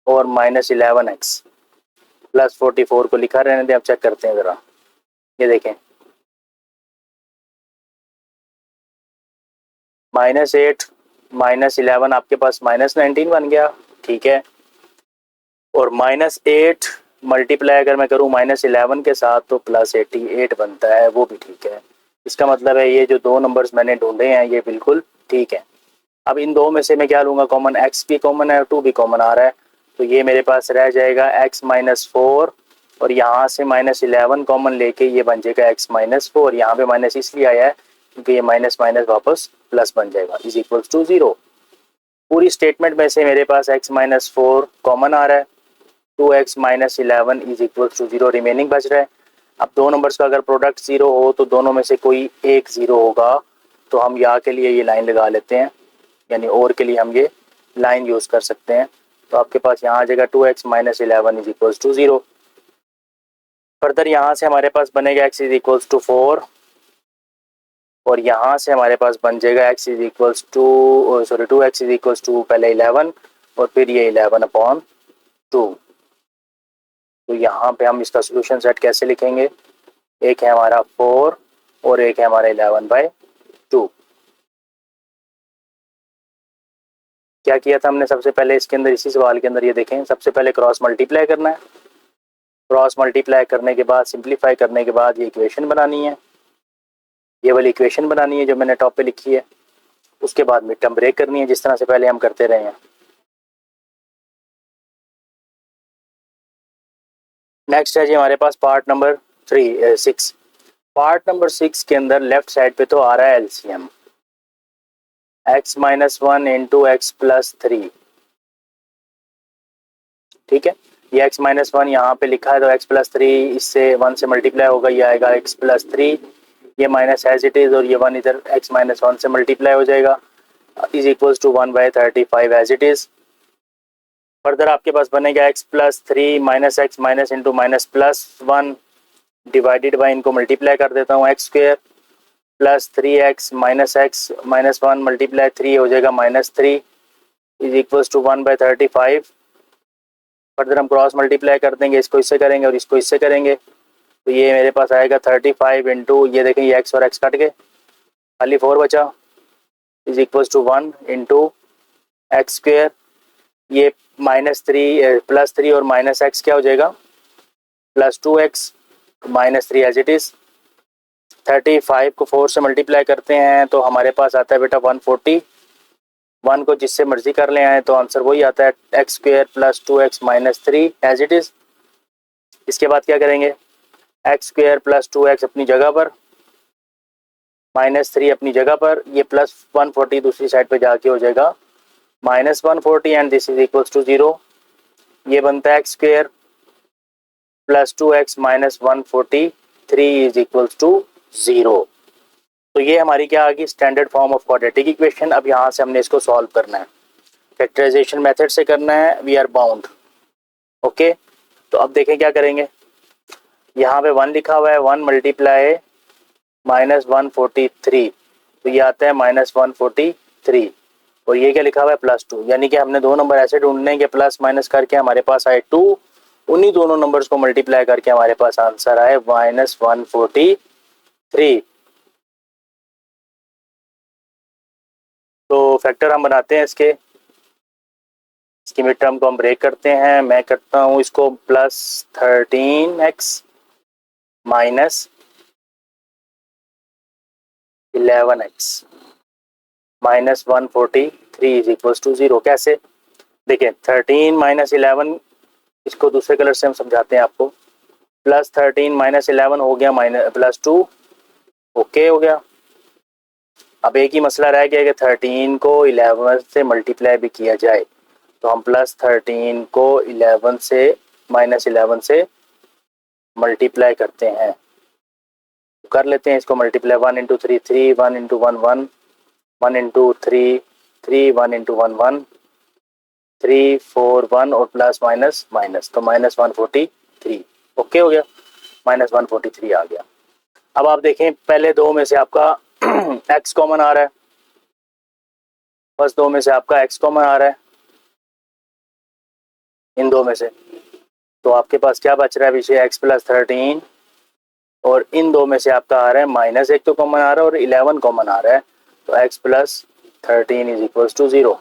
और माइनस 11x प्लस 44 को लिखा रहने दें। अब चेक करते हैं ज़रा, ये देखें माइनस 8 माइनस 11 आपके पास माइनस 19 बन गया, ठीक है। और माइनस 8 मल्टीप्लाई अगर मैं करूँ माइनस 11 के साथ तो प्लस 88 बनता है, वो भी ठीक है। इसका मतलब है ये जो दो नंबर्स मैंने ढूंढे हैं ये बिल्कुल ठीक है। अब इन दो में से मैं क्या लूँगा कॉमन, x भी कॉमन है और 2 भी कॉमन आ रहा है, तो ये मेरे पास रह जाएगा x माइनस 4 और यहाँ से माइनस 11 कॉमन लेके ये बन जाएगा x माइनस 4। यहाँ पे माइनस इसलिए आया है क्योंकि ये माइनस माइनस वापस प्लस बन जाएगा इज इक्वल्स टू 0। पूरी स्टेटमेंट में से मेरे पास x माइनस 4 कॉमन आ रहा है, 2x minus 11 is equals to 0 remaining बच रहा है। अब दो नंबर्स का अगर प्रोडक्ट 0 हो तो दोनों में से कोई एक 0 होगा, तो हम यहाँ के लिए ये लाइन लगा लेते हैं यानी और के लिए हम ये लाइन यूज़ कर सकते हैं। तो आपके पास यहाँ आ जाएगा 2x minus 11 is equals to 0। Further यहाँ से हमारे पास बनेगा x इज इक्वल्स टू 4 और यहाँ से हमारे पास बन जाएगा x is equals to 2x is equals to पहले 11 और फिर ये 11/2। तो यहाँ पे हम इसका सोल्यूशन सेट कैसे लिखेंगे, एक है हमारा 4 और एक है हमारा 11/2। क्या किया था हमने सबसे पहले इसके अंदर, इसी सवाल के अंदर ये देखें, सबसे पहले क्रॉस मल्टीप्लाई करना है। क्रॉस मल्टीप्लाई करने के बाद सिंप्लीफाई करने के बाद ये इक्वेशन बनानी है, ये वाली इक्वेशन बनानी है जो मैंने टॉप पे लिखी है। उसके बाद मिड टर्म ब्रेक करनी है जिस तरह से पहले हम करते रहे हैं। नेक्स्ट है जी हमारे पास पार्ट नंबर 6। पार्ट नंबर 6 के अंदर लेफ्ट साइड पे तो आ रहा है LCM, x minus 1 into x plus 3। ठीक है, ये x माइनस 1 यहाँ पे लिखा है तो x प्लस 3 इससे 1 से मल्टीप्लाई होगा, ये आएगा x प्लस 3, ये माइनस एज इट इज और ये 1 इधर x माइनस 1 से मल्टीप्लाई हो जाएगा is equals to 1/35 as it is. Further आपके पास बनेगा x plus 3 minus x minus into minus plus 1 divided by, इनको मल्टीप्लाई कर देता हूँ, x square plus 3x minus x minus 1 multiply 3 हो जाएगा -3 इज इक्वल्स टू 1/35। फर्दर हम क्रॉस मल्टीप्लाई कर देंगे, इसको इससे करेंगे और इसको इससे करेंगे, तो ये मेरे पास आएगा 35 इंटू, ये देखें ये x और x कट गए, खाली 4 बचा, is equals to 1 into x square, ये -3 प्लस 3 और माइनस एक्स क्या हो जाएगा plus 2x -3 as it is. 35 को 4 से मल्टीप्लाई करते हैं तो हमारे पास आता है बेटा 140, 1 को जिससे मर्जी कर ले आए तो आंसर वही आता है x square plus 2x minus 3 as it is. इसके बाद क्या करेंगे, एक्स स्क्वेयर प्लस 2x अपनी जगह पर, -3 अपनी जगह पर, ये प्लस 140 दूसरी साइड पे जाके हो जाएगा -140 and this is equals to 0। ये बनता है x square plus 2x minus 143 is equals to 0। तो ये हमारी क्या आ गई, standard form of quadratic equation. अब यहाँ से हमने इसको सॉल्व करना है, फैक्टराइजेशन मेथड से करना है, वी आर बाउंड। ओके, तो अब देखें क्या करेंगे, यहाँ पे 1 लिखा हुआ है, 1 मल्टीप्लाई -143, तो ये आता है -143 और ये क्या लिखा हुआ है +2, यानी कि हमने दो नंबर ऐसे ढूंढने के प्लस माइनस करके हमारे पास आए 2, उन्हीं दोनों नंबर्स को मल्टीप्लाई करके हमारे पास आंसर आए -143। तो फैक्टर हम बनाते हैं इसकी मिड टर्म को हम ब्रेक करते हैं। मैं करता हूँ इसको +13x minus 11x minus 143 is equals to 0। कैसे, देखिए 13 माइनस 11, इसको दूसरे कलर से हम समझाते हैं आपको, +13 माइनस 11 हो गया +2, ओके हो गया। अब एक ही मसला रह गया कि 13 को 11 से मल्टीप्लाई भी किया जाए, तो हम +13 को 11 से -11 से मल्टीप्लाई करते हैं, तो कर लेते हैं इसको multiply, 1 into 3 3, 1 into 1 1, 1 into 3 3, 1 into 1 1, 3 4 1 और प्लस माइनस माइनस, तो -143 ओके हो गया, -143 आ गया। अब आप देखें पहले दो में से आपका x कॉमन आ रहा है, बस दो में से आपका x कॉमन आ रहा है इन दो में से, तो आपके पास क्या बच रहा है पीछे x प्लस 13 और इन दो में से आपका आ रहा है -1 तो कॉमन आ रहा है और 11 कॉमन आ रहा है, तो x plus 13 is equals to 0।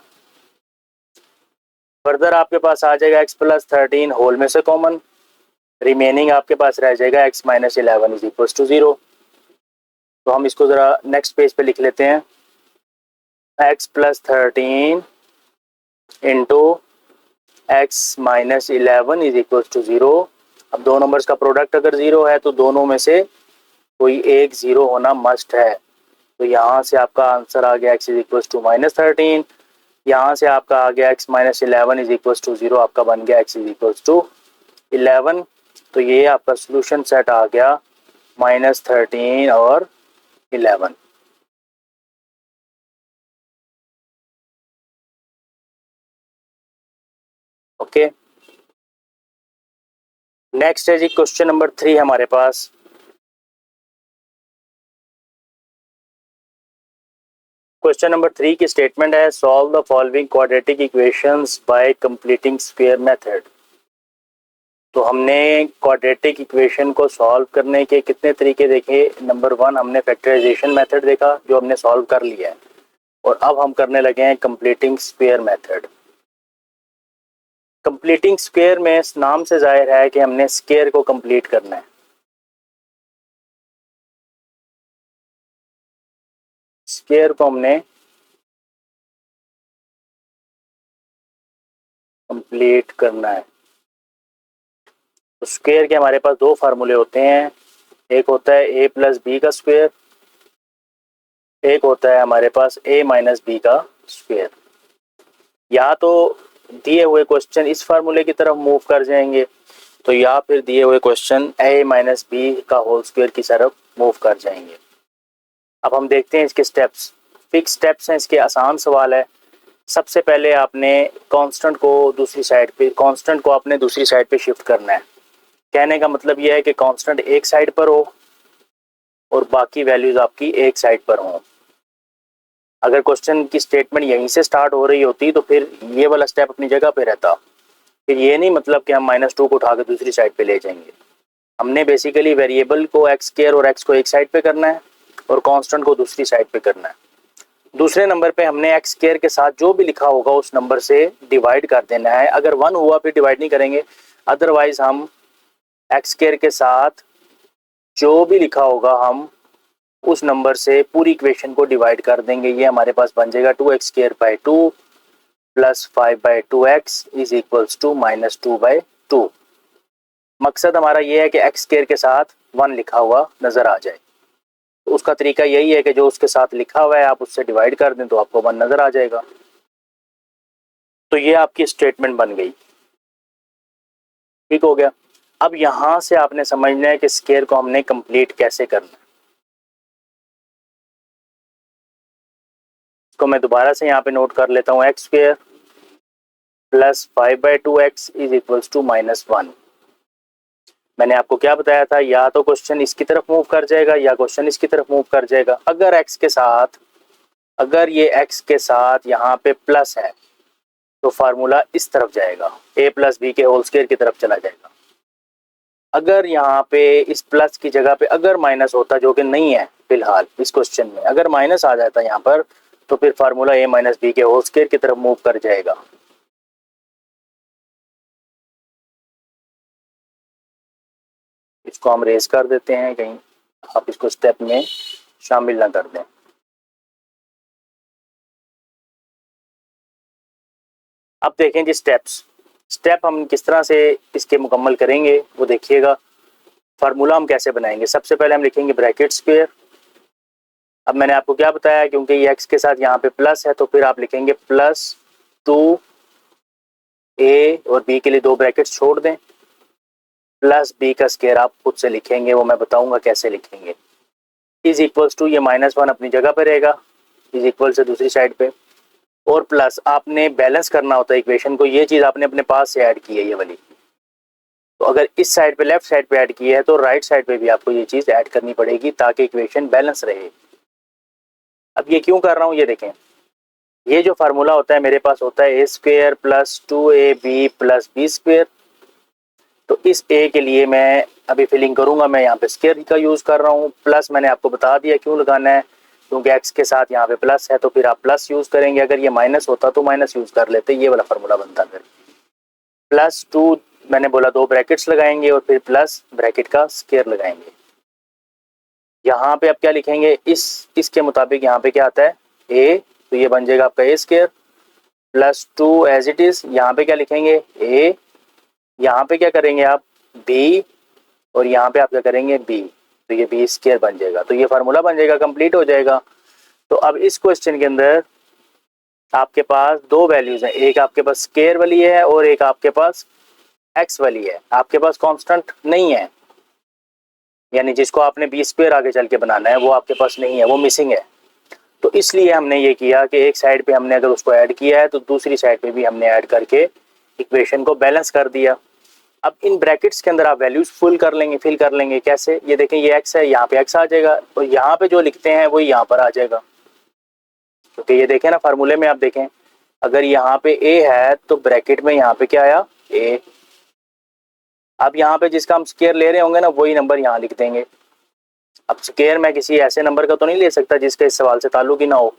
Further आपके पास आ जाएगा x प्लस 13 होल में से कॉमन, रिमेनिंग आपके पास रह जाएगा x minus 11 is equals to 0। तो हम इसको ज़रा नेक्स्ट पेज पे लिख लेते हैं, x plus 13 into x minus 11 is equals to 0। अब दो नंबर्स का प्रोडक्ट अगर 0 है तो दोनों में से कोई एक 0 होना मस्ट है, तो यहाँ से आपका आंसर आ गया x इज इक्वल्स टू -13, यहाँ से आपका आ गया x minus 11 is equals to 0, आपका बन गया x इज इक्वल्स टू 11। तो ये आपका सोल्यूशन सेट आ गया -13 और 11। ओके, नेक्स्ट है जी क्वेश्चन नंबर 3 हमारे पास। क्वेश्चन नंबर 3 की स्टेटमेंट है, solve the following quadratic equations bye completing square method. तो हमने क्वाड्रेटिक इक्वेशन को सॉल्व करने के कितने तरीके देखे। नंबर 1 हमने फैक्टराइजेशन मेथड देखा जो हमने सॉल्व कर लिया है, और अब हम करने लगे हैं completing square method. Completing square में इस नाम से जाहिर है कि हमने स्क्वायर को कंप्लीट करना है। स्क्वायर को हमने कंप्लीट करना है। तो स्क्वायर के हमारे पास दो फार्मूले होते हैं, एक होता है a प्लस बी का स्क्वायर, एक होता है हमारे पास a माइनस बी का स्क्वायर। या तो दिए हुए क्वेश्चन इस फार्मूले की तरफ मूव कर जाएंगे, तो या फिर दिए हुए क्वेश्चन a माइनस बी का होल स्क्वायर की तरफ मूव कर जाएंगे। अब हम देखते हैं इसके स्टेप्स। फिक्स स्टेप्स हैं इसके, आसान सवाल है। सबसे पहले आपने कांस्टेंट को दूसरी साइड पे, कांस्टेंट को आपने दूसरी साइड पे शिफ्ट करना है। कहने का मतलब यह है कि कांस्टेंट एक साइड पर हो और बाकी वैल्यूज आपकी एक साइड पर हों। अगर क्वेश्चन की स्टेटमेंट यहीं से स्टार्ट हो रही होती तो फिर ये वाला स्टेप अपनी जगह पे रहता। फिर ये नहीं मतलब कि हम -2 को उठा के दूसरी साइड पे ले जाएंगे। हमने बेसिकली वेरिएबल को एक्स स्क्वायर और एक्स को एक साइड पे करना है और कांस्टेंट को दूसरी साइड पे करना है। दूसरे नंबर पे हमने एक्स स्क्वायर के साथ जो भी लिखा होगा उस नंबर से डिवाइड कर देना है। अगर 1 हुआ फिर डिवाइड नहीं करेंगे, अदरवाइज हम एक्स स्क्वायर के साथ जो भी लिखा होगा हम उस नंबर से पूरी इक्वेशन को डिवाइड कर देंगे। ये हमारे पास बन जाएगा 2x²/2 plus 5/2x is equals to -2/2। मकसद हमारा ये है कि एक्स स्क्वायर के साथ 1 लिखा हुआ नजर आ जाए। तो उसका तरीका यही है कि जो उसके साथ लिखा हुआ है आप उससे डिवाइड कर दें तो आपको 1 नजर आ जाएगा। तो ये आपकी स्टेटमेंट बन गई, ठीक हो गया। अब यहां से आपने समझना है कि स्क्वायर को हमने कंप्लीट कैसे करना है। इसको मैं दोबारा से यहाँ पे नोट कर लेता हूँ, x square plus 5/2x is equals to -1। मैंने आपको क्या बताया था, या तो क्वेश्चन इसकी तरफ मूव कर जाएगा या क्वेश्चन इसकी तरफ मूव कर जाएगा। अगर x के साथ, अगर ये x के साथ यहाँ पे प्लस है तो फार्मूला इस तरफ जाएगा, a प्लस बी के होल स्क्वायर की तरफ चला जाएगा। अगर यहाँ पे इस प्लस की जगह पे अगर माइनस होता, जो कि नहीं है फिलहाल इस क्वेश्चन में, अगर माइनस आ जाता यहाँ पर तो फिर फार्मूला a माइनस बी के होल स्क्वायर की तरफ मूव कर जाएगा। इसको हम रेस कर देते हैं, कहीं आप इसको स्टेप में शामिल ना कर दें। अब देखें जी स्टेप हम किस तरह से इसके मुकम्मल करेंगे वो देखिएगा। फार्मूला हम कैसे बनाएंगे, सबसे पहले हम लिखेंगे ब्रैकेट स्क्वायर। अब मैंने आपको क्या बताया, क्योंकि ये x के साथ यहाँ पे प्लस है तो फिर आप लिखेंगे +2 a और b के लिए 2 ब्रैकेट्स छोड़ दें, प्लस b का स्क्वायर आप खुद से लिखेंगे, वो मैं बताऊंगा कैसे लिखेंगे। इज इक्वल्स टू ये -1 अपनी जगह पे रहेगा, इज इक्वल से दूसरी साइड पे, और प्लस आपने बैलेंस करना होता है इक्वेशन को। ये चीज़ आपने अपने पास से ऐड की है ये वाली, तो अगर इस साइड पे लेफ्ट साइड पे ऐड की है तो राइट साइड पे भी आपको ये चीज़ ऐड करनी पड़ेगी ताकि इक्वेशन बैलेंस रहे। अब ये क्यों कर रहा हूँ ये देखें, ये जो फार्मूला होता है मेरे पास होता है a² plus 2ab plus b²। तो इस a के लिए मैं अभी फिलिंग करूंगा, मैं यहाँ पे स्क्वायर का यूज़ कर रहा हूँ। प्लस मैंने आपको बता दिया क्यों लगाना है, क्योंकि x के साथ यहाँ पे प्लस है तो फिर आप प्लस यूज़ करेंगे। अगर ये माइनस होता तो माइनस यूज़ कर लेते, ये वाला फार्मूला बनता। फिर +2 मैंने बोला 2 ब्रैकेट्स लगाएंगे और फिर प्लस ब्रैकेट का स्क्वायर लगाएंगे। यहाँ पे आप क्या लिखेंगे, इसके मुताबिक यहाँ पे क्या आता है a, तो ये बन जाएगा आपका a² plus 2 as it is. यहाँ पे क्या लिखेंगे a, यहाँ पे क्या करेंगे आप b, और यहाँ पे आप क्या करेंगे b, तो ये b² बन जाएगा। तो ये फार्मूला बन जाएगा, कंप्लीट हो जाएगा। तो अब इस क्वेश्चन के अंदर आपके पास 2 वैल्यूज हैं, एक आपके पास स्क्वायर वाली है और एक आपके पास x वाली है। आपके पास कांस्टेंट नहीं है, यानी जिसको आपने b² आगे चल के बनाना है वो आपके पास नहीं है, वो मिसिंग है। तो इसलिए हमने ये किया कि एक साइड पे हमने अगर उसको ऐड किया है तो दूसरी साइड पे भी हमने ऐड करके इक्वेशन को बैलेंस कर दिया। अब इन ब्रैकेट्स के अंदर आप वैल्यूज फिल कर लेंगे कैसे, ये देखें ये x है, यहाँ पे x आ जाएगा और यहाँ पे जो लिखते हैं वो यहाँ पर आ जाएगा, क्योंकि ये देखें ना फार्मूले में आप देखें अगर यहाँ पे a है तो ब्रैकेट में यहाँ पे क्या आया a। अब यहाँ पे जिसका हम स्क्वायर ले रहे होंगे ना वही नंबर यहाँ लिख देंगे। अब स्क्वायर मैं किसी ऐसे नंबर का तो नहीं ले सकता जिसका इस सवाल से ताल्लुक ही ना हो,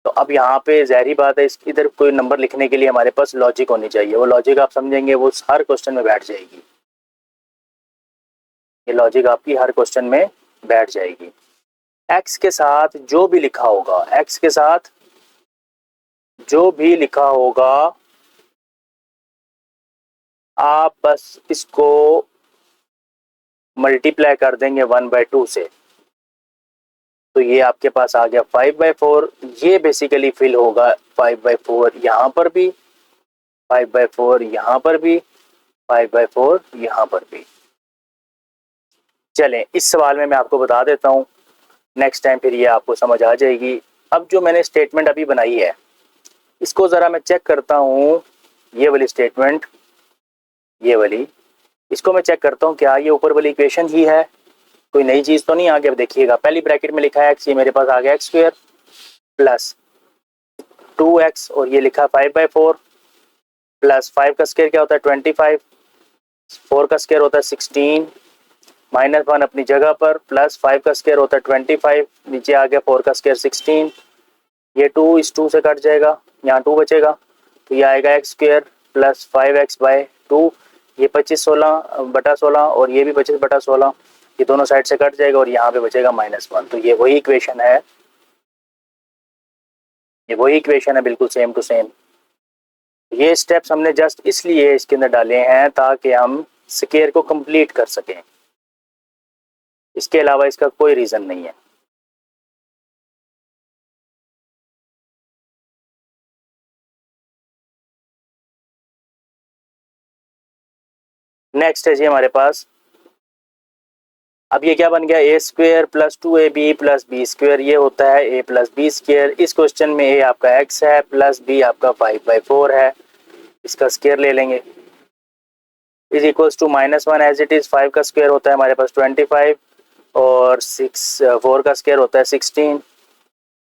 तो अब यहाँ पे ज़ाहिरी बात है इधर कोई नंबर लिखने के लिए हमारे पास लॉजिक होनी चाहिए। वो लॉजिक आप समझेंगे वो हर क्वेश्चन में बैठ जाएगी, ये लॉजिक आपकी हर क्वेश्चन में बैठ जाएगी। x के साथ जो भी लिखा होगा, x के साथ जो भी लिखा होगा आप बस इसको मल्टीप्लाई कर देंगे 1/2 से, तो ये आपके पास आ गया 5/4। ये बेसिकली फिल होगा 5/4 यहाँ पर भी, 5/4 यहाँ पर भी, 5/4 यहाँ पर भी। चलें इस सवाल में मैं आपको बता देता हूँ, नेक्स्ट टाइम फिर ये आपको समझ आ जाएगी। अब जो मैंने स्टेटमेंट अभी बनाई है इसको ज़रा मैं चेक करता हूँ, ये वाली स्टेटमेंट, ये वाली, इसको मैं चेक करता हूँ क्या ये ऊपर वाली इक्वेशन ही है, कोई नई चीज़ तो नहीं आ गया। देखिएगा पहली ब्रैकेट में लिखा है x, ये मेरे पास आ गया x² प्लस 2x और ये लिखा 5/4 प्लस 5 का स्क्वायर क्या होता है 25, 4 का स्क्वायर होता है 16, -1 अपनी जगह पर, प्लस 5 का स्क्वायर होता है 25, नीचे आ गया 4 का स्क्वायर 16, ये 2 इस 2 से कट जाएगा, यहाँ 2 बचेगा तो ये आएगा x² प्लस 5x/2, ये 25/16 और ये भी 25/16, ये दोनों साइड से कट जाएगा और यहाँ पे बचेगा -1। तो ये वही इक्वेशन है, ये वही इक्वेशन है बिल्कुल सेम टू सेम। ये स्टेप्स हमने जस्ट इसलिए इसके अंदर डाले हैं ताकि हम स्क्वायर को कंप्लीट कर सकें, इसके अलावा इसका कोई रीज़न नहीं है। नेक्स्ट है जी हमारे पास, अब ये क्या बन गया a² plus 2ab plus b², ये होता है a प्लस b²। इस क्वेश्चन में a आपका x है प्लस b आपका 5/4 है, इसका स्क्वायर ले लेंगे is equals to -1 as it is. 5 का स्क्वायर होता है हमारे पास 25 और 4 का स्क्वायर होता है 16।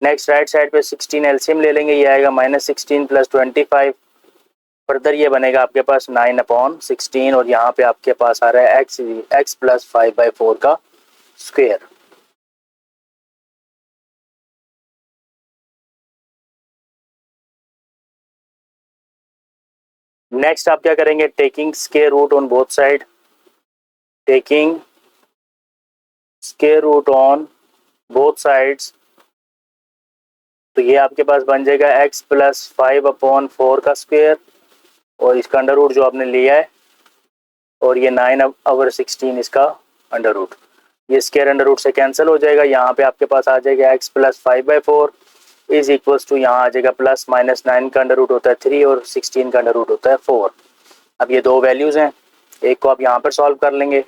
नेक्स्ट राइट साइड पे 16 एलसीएम ले लेंगे, ये आएगा -16 प्लस 25, फर्दर ये बनेगा आपके पास 9/16 और यहाँ पे आपके पास आ रहा है x प्लस 5/4 का स्क्वायर। नेक्स्ट आप क्या करेंगे, taking square root on both side, taking square root on both sides, तो ये आपके पास बन जाएगा x प्लस 5/4 का स्क्वायर और इसका अंडर रूट जो आपने लिया है और ये 9/16 इसका अंडर रूट, ये स्क्वायर अंडर रूट से कैंसिल हो जाएगा। यहाँ पे आपके पास आ जाएगा x plus 5/4 is equals to, यहाँ आ जाएगा प्लस -9 का अंडर रूट होता है 3 और 16 का अंडर रूट होता है 4। अब ये दो वैल्यूज़ हैं, एक को आप यहाँ पर सॉल्व कर लेंगे,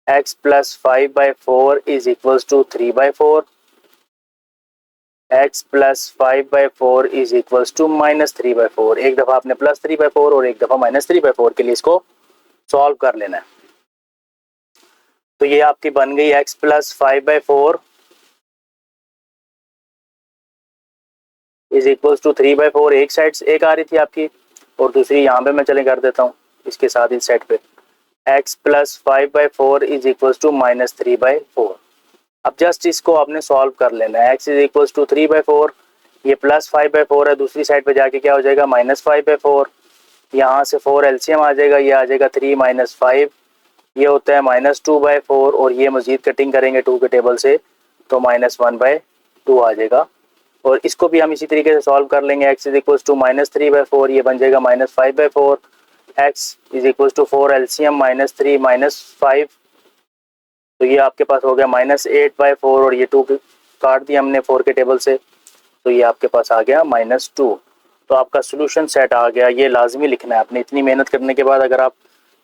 x plus 5/4 is equals to 3/4, x plus 5/4 is equals to -3/4। एक दफ़ा आपने +3/4 और एक दफ़ा -3/4 के लिए इसको सॉल्व कर लेना है। तो ये आपकी बन गई x plus 5/4 is equals to 3/4। एक साइड से एक आ रही थी आपकी और दूसरी यहाँ पे मैं चले कर देता हूँ इसके साथ इस साइड पे, x plus 5/4 is equals to -3/4। अब जस्ट इसको आपने सॉल्व कर लेना है, x इज इक्वल्स टू 3/4, ये प्लस 5/4 है, दूसरी साइड पे जाके क्या हो जाएगा -5/4, यहाँ से 4 एलसीएम आ जाएगा, ये आ जाएगा 3 - 5, ये होता है -2/4 और ये मजीद कटिंग करेंगे 2 के टेबल से तो -1/2 आ जाएगा। और इसको भी हम इसी तरीके से सॉल्व कर लेंगे, x इज इक्वल्स टू -3/4, ये बन जाएगा -5/4, x is equals to 4 LCM -3 -5, तो ये आपके पास हो गया -8/4 और ये 2 काट दिया हमने 4 के टेबल से, तो ये आपके पास आ गया -2। तो आपका सोल्यूशन सेट आ गया। ये लाजमी लिखना है आपने, इतनी मेहनत करने के बाद अगर आप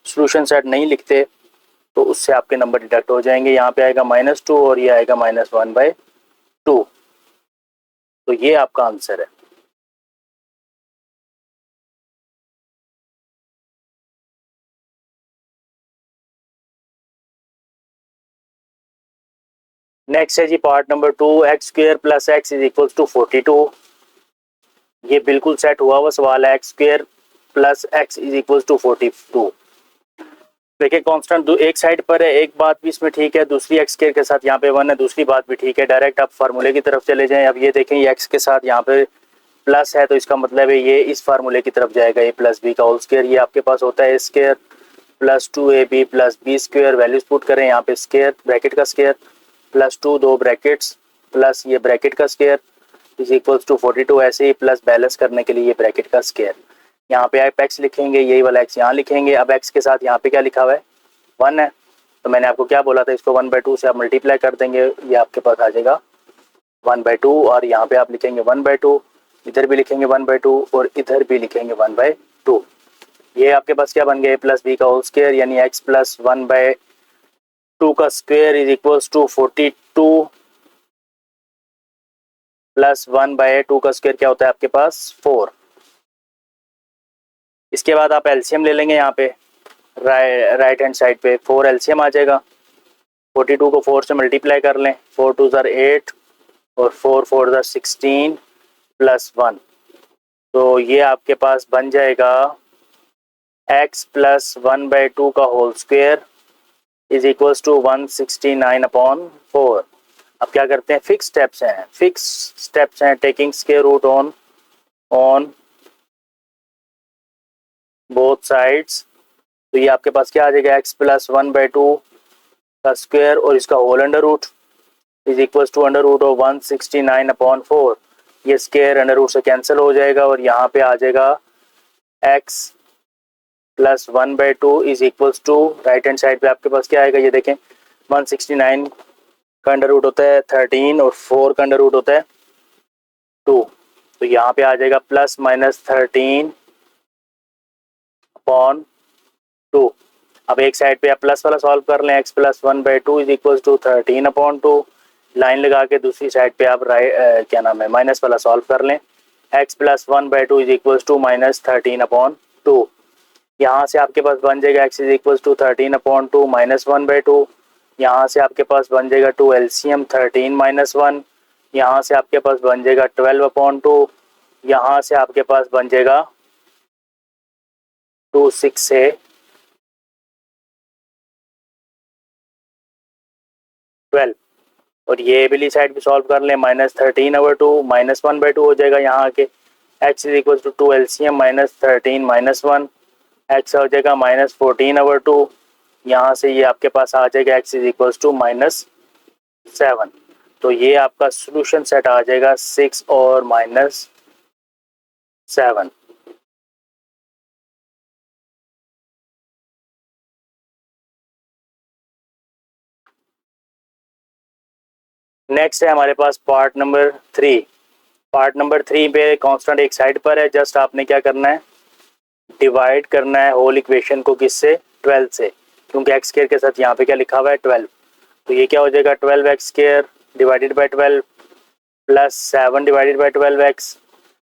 सोल्यूशन सेट नहीं लिखते तो उससे आपके नंबर डिडक्ट हो जाएंगे। यहाँ पे आएगा -2 और ये आएगा -1/2, तो ये आपका आंसर है। नेक्स्ट है जी part number 2, x square plus x is equal to 42। ये बिल्कुल सेट हुआ हुआ सवाल है, x square plus x is equal to 42। देखिए कांस्टेंट एक साइड पर है, एक बात भी इसमें ठीक है, दूसरी एक्स स्क्वायर के साथ यहाँ पे 1 है, दूसरी बात भी ठीक है। डायरेक्ट आप फार्मूले की तरफ चले जाएं। अब ये देखें ये एक्स के साथ यहाँ पे प्लस है, तो इसका मतलब है ये इस फार्मूले की तरफ जाएगा, ए प्लस बी का होल स्क्वायर। ये आपके पास होता है A square plus 2ab plus B square. Values put करें यहाँ पे, स्क्वायर ब्रैकेट का स्क्वायर प्लस 2 दो ब्रैकेट्स प्लस ये ब्रैकेट का स्क्वायर इज इक्वल्स टू 42। ऐसे ही प्लस बैलेंस करने के लिए ये ब्रैकेट का स्क्वायर। यहाँ पे आप एक्स लिखेंगे, यही वाला एक्स यहाँ लिखेंगे। अब एक्स के साथ यहाँ पे क्या लिखा हुआ है, 1 है, तो मैंने आपको क्या बोला था, इसको 1/2 से आप मल्टीप्लाई कर देंगे, ये आपके पास आ जाएगा 1/2। और यहाँ पे आप लिखेंगे 1/2, इधर भी लिखेंगे 1/2 और इधर भी लिखेंगे 1/2। ये आपके पास क्या बन गया, ए प्लस बी का होल स्क्वायर, यानी एक्स प्लस 1/2 का square is equals to 42 plus 1/2 का स्क्वायर क्या होता है आपके पास 4। इसके बाद आप एलसीएम ले लेंगे, यहाँ पे राइट हैंड साइड पे 4 एलसीएम आ जाएगा। 42 को 4 से मल्टीप्लाई कर लें, 4 2 ज़र 8 और 4 4 ज़र 16 प्लस 1, तो ये आपके पास बन जाएगा x प्लस 1/2 का whole square is equals to 169/4। अब क्या करते हैं, फिक्स स्टेप्स हैं, taking square root on both sides. तो ये आपके पास क्या आ जाएगा, x प्लस 1/2 का स्क्वायर और इसका whole under root is equals to under root of 169/4। ये स्क्वायर अंडर रूट से कैंसिल हो जाएगा और यहाँ पे आ जाएगा x plus 1/2 is equals to, right hand side पे आपके पास क्या आएगा, ये देखें 169 का अंडर रूट होता है 13 और 4 का अंडर रूट होता है 2, तो यहाँ पे आ जाएगा प्लस माइनस 13/2। अब एक साइड पे आप प्लस वाला सॉल्व कर लें, x plus 1/2 is equals to 13/2। Line लगा के दूसरी साइड पे आप क्या नाम है माइनस वाला सॉल्व कर लें, x plus 1/2 is equals to minus 13/2। यहाँ से आपके पास बन जाएगा x is equals to 13/2 minus 1/2। यहाँ से आपके पास बन जाएगा 2 एलसीएम 13 माइनस 1। यहाँ से आपके पास बन जाएगा 12/2। यहाँ से आपके पास बन जाएगा 2 6 से 12। और ये वाली साइड भी सॉल्व कर लें, माइनस 13/2 माइनस 1/2 हो जाएगा। यहाँ के x is equal to 2 LCM minus 13 minus 1, x हो जाएगा माइनस 14/2। यहाँ से ये आपके पास आ जाएगा x इज इक्वल टू -7। तो ये आपका सोल्यूशन सेट आ जाएगा 6 और -7। नेक्स्ट है हमारे पास पार्ट नंबर 3। पार्ट नंबर 3 पे कांस्टेंट एक साइड पर है, जस्ट आपने क्या करना है, डिवाइड करना है होल इक्वेशन को किससे, 12 से, क्योंकि एक्स स्क्वायर के साथ यहाँ पे क्या लिखा हुआ है 12। तो ये क्या हो जाएगा 12x square divided by 12 plus 7 divided by 12x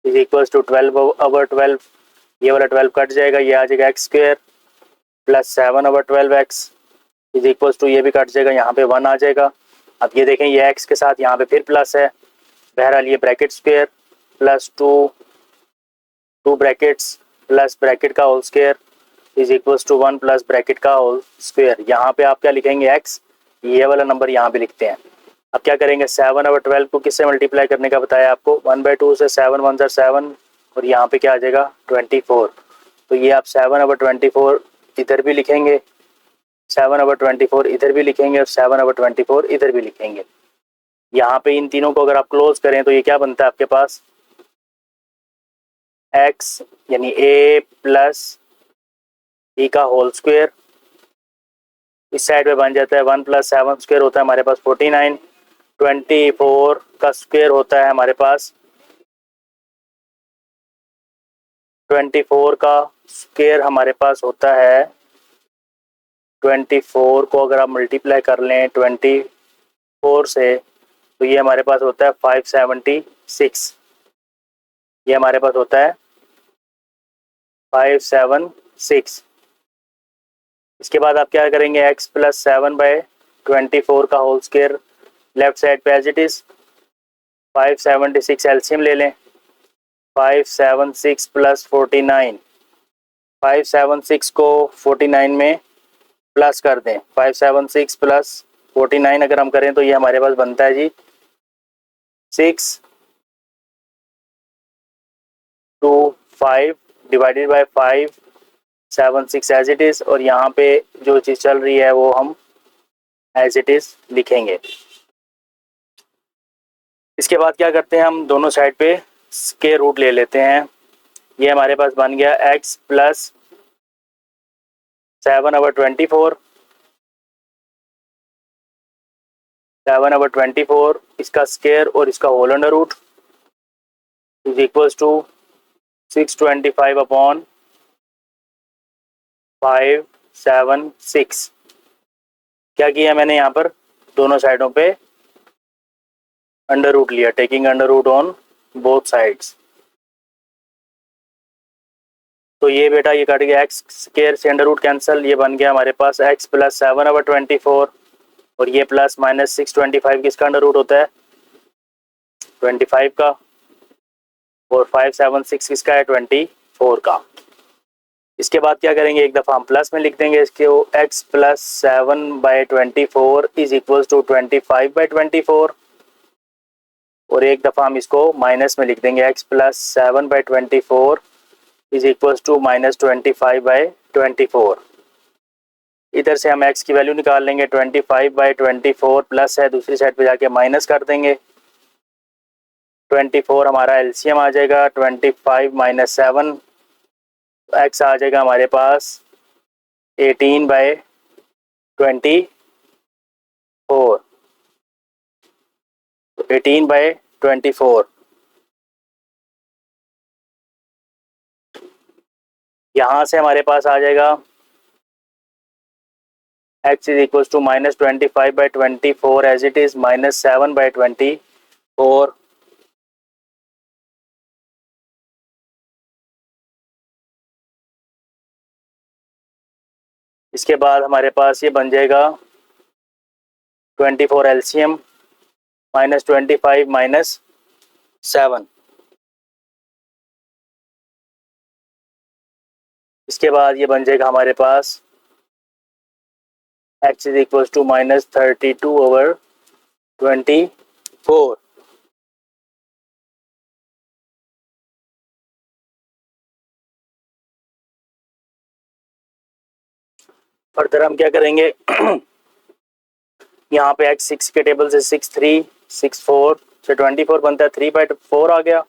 is equals to 12/12। ये वाला 12 कट जाएगा, ये आ जाएगा x square plus 7/12x is equals to, ये भी कट जाएगा, यहाँ पे 1 आ जाएगा। अब ये देखें ये x के साथ यहाँ पे फिर प्लस है, बहरहाल ये bracket square plus 2 brackets plus bracket का whole square is equals to 1 plus bracket का होल स्क्वायर। यहाँ पे आप क्या लिखेंगे x, ये वाला नंबर यहाँ पे लिखते हैं। अब क्या करेंगे, 7/12 को किससे मल्टीप्लाई करने का बताया आपको, 1/2 से, 7 1 ज़र 7 और यहाँ पे क्या आ जाएगा 24। तो ये आप 7/24 इधर भी लिखेंगे, 7/24 इधर भी लिखेंगे और 7/24 इधर भी लिखेंगे। यहाँ पे इन तीनों को अगर आप क्लोज करें तो ये क्या बनता है आपके पास, x यानी a प्लस e का होल स्क्वायर, इस साइड पे बन जाता है 1 प्लस 7 स्क्वायर होता है हमारे पास 49। 24 का स्क्वायर होता है हमारे पास, 24 का स्क्वायर हमारे पास होता है, 24 को अगर आप मल्टीप्लाई कर लें 24 से तो ये हमारे पास होता है 576। ये हमारे पास होता है 576। इसके बाद आप क्या करेंगे, x प्लस 7/24 का होल स्क्वायर लेफ्ट साइड पे एज इट इज़ 576 एलसीएम ले लें, 576 प्लस 49, 576 को 49 में प्लस कर दें, 576 प्लस 49 अगर हम करें तो ये हमारे पास बनता है जी 625 divided by 576 as it is, और यहाँ पे जो चीज़ चल रही है वो हम एज इट इज़ लिखेंगे। इसके बाद क्या करते हैं, हम दोनों साइड पे स्क्वायर रूट ले लेते हैं। ये हमारे पास बन गया x प्लस 7/24, 7/24 इसका स्क्वायर और इसका whole under root is equals to 625/576। क्या किया मैंने यहाँ पर, दोनों साइडों पे अंडर रूट लिया, taking under root on both sides. तो ये बेटा ये कट गया, एक्स स्क्वायर से अंडर रूट कैंसिल, ये बन गया हमारे पास x प्लस 7/24, और ये प्लस माइनस 625 किसका अंडर रूट होता है 25 का, और 576 किसका है 24 का। इसके बाद क्या करेंगे, एक दफ़ा हम प्लस में लिख देंगे इसके, x plus 7/24 is equals to 25/24, और एक दफ़ा हम इसको माइनस में लिख देंगे, x plus 7/24 is equals to minus 25/24। इधर से हम x की वैल्यू निकाल लेंगे, 25/24 प्लस है, दूसरी साइड पे जाके माइनस कर देंगे, 24 हमारा एलसीएम आ जाएगा, 25 माइनस 7 x आ जाएगा हमारे पास 18/24, 18/24। यहाँ से हमारे पास आ जाएगा x is equal to minus 25/24 as it is minus 7/24। इसके बाद हमारे पास ये बन जाएगा 24 एलसीएम माइनस 25 माइनस 7। इसके बाद ये बन जाएगा हमारे पास x is equal to minus 32/24। Further हम क्या करेंगे यहाँ पे x 6 के टेबल से 6 3 6 4 से 24 बनता है, 3/4 आ गया,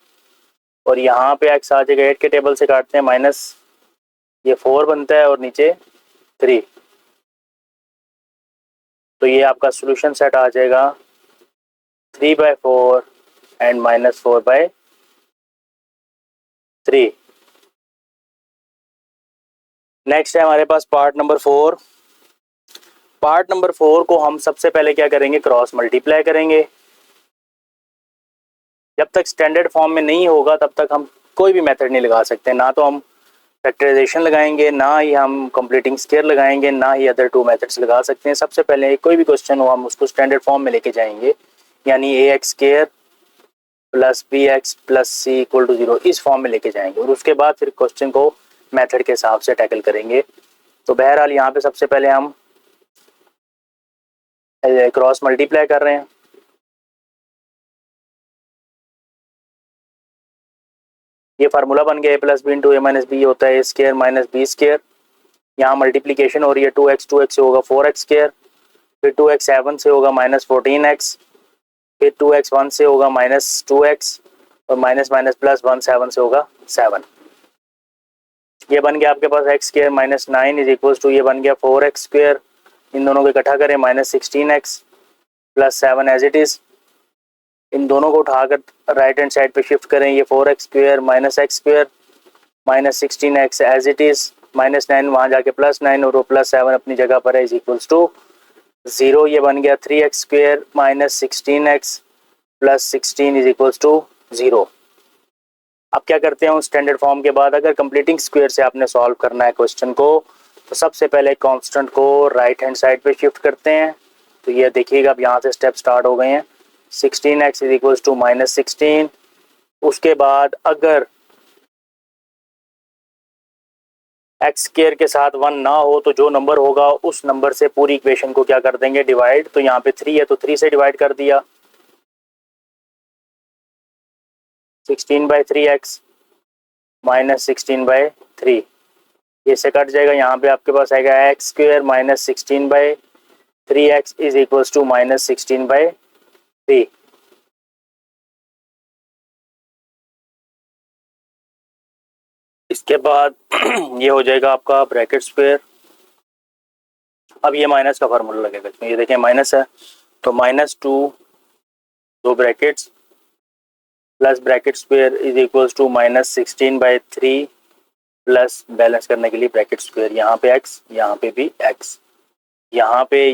और यहाँ पे x आ जाएगा 8 के टेबल से काटते हैं, माइनस ये 4 बनता है और नीचे 3। तो ये आपका सॉल्यूशन सेट आ जाएगा 3/4 एंड माइनस 4/3। नेक्स्ट है हमारे पास पार्ट नंबर 4। पार्ट नंबर 4 को हम सबसे पहले क्या करेंगे, क्रॉस मल्टीप्लाई करेंगे। जब तक स्टैंडर्ड फॉर्म में नहीं होगा तब तक हम कोई भी मेथड नहीं लगा सकते, ना तो हम फैक्टराइजेशन लगाएंगे, ना ही हम कंप्लीटिंग स्क्वायर लगाएंगे, ना ही अदर 2 मेथड्स लगा सकते हैं। सबसे पहले कोई भी क्वेश्चन हो हम उसको स्टैंडर्ड फॉर्म में लेके जाएंगे, यानी ax² plus bx plus c equal to 0 इस फॉर्म में लेके जाएंगे, और उसके बाद फिर क्वेश्चन को मेथड के हिसाब से टैकल करेंगे। तो बहरहाल यहाँ पे सबसे पहले हम क्रॉस मल्टीप्लाई कर रहे हैं। ये फार्मूला बन गया a plus B into A minus B होता है a² माइनस बी स्क्वायर। यहाँ मल्टीप्लीकेशन हो रही है, 2x से होगा 4x², फिर 2x 7 से होगा माइनस 14x, फिर 2x 1 से होगा माइनस 2x, और माइनस माइनस प्लस 1 7 से होगा 7। ये बन गया आपके पास x² minus 9 is equal to ये बन गया 4x²। इन दोनों को इकट्ठा करें, minus 16x plus 7 as it is. इन दोनों को उठाकर राइट हैंड साइड पे शिफ्ट करें, ये 4x² minus x² minus 16x as it is, minus 9 वहाँ जाके प्लस 9, और वो प्लस 7 अपनी जगह पर है, इज इक्वल्स टू 0। ये बन गया 3x² minus 16x plus 16 is equals to 0। अब क्या करते हैं, स्टैंडर्ड फॉर्म के बाद अगर कंप्लीटिंग स्क्वायर से आपने सॉल्व करना है क्वेश्चन को, तो सबसे पहले कांस्टेंट को राइट हैंड साइड पे शिफ्ट करते हैं, तो ये देखिएगा अब यहाँ से स्टेप स्टार्ट हो गए हैं। 16x is equals to -16। उसके बाद अगर एक्स स्क्वायर के साथ 1 ना हो तो जो नंबर होगा उस नंबर से पूरी इक्वेशन को क्या कर देंगे, डिवाइड। तो यहाँ पे 3 है तो 3 से डिवाइड कर दिया। 16/3x -16/3 ये से कट जाएगा। यहाँ पे आपके पास आएगा x square -16/3x is equals to -16/3। इसके बाद ये हो जाएगा आपका ब्रैकेट स्क्वायर। अब ये माइनस का फार्मूला लगेगा इसमें, ये देखें माइनस है तो -2 दो brackets plus bracket square is equals to -16/3 plus balance करने के लिए ब्रैकेट स्क्वायर। यहाँ पे x, यहाँ पे भी x, यहाँ पे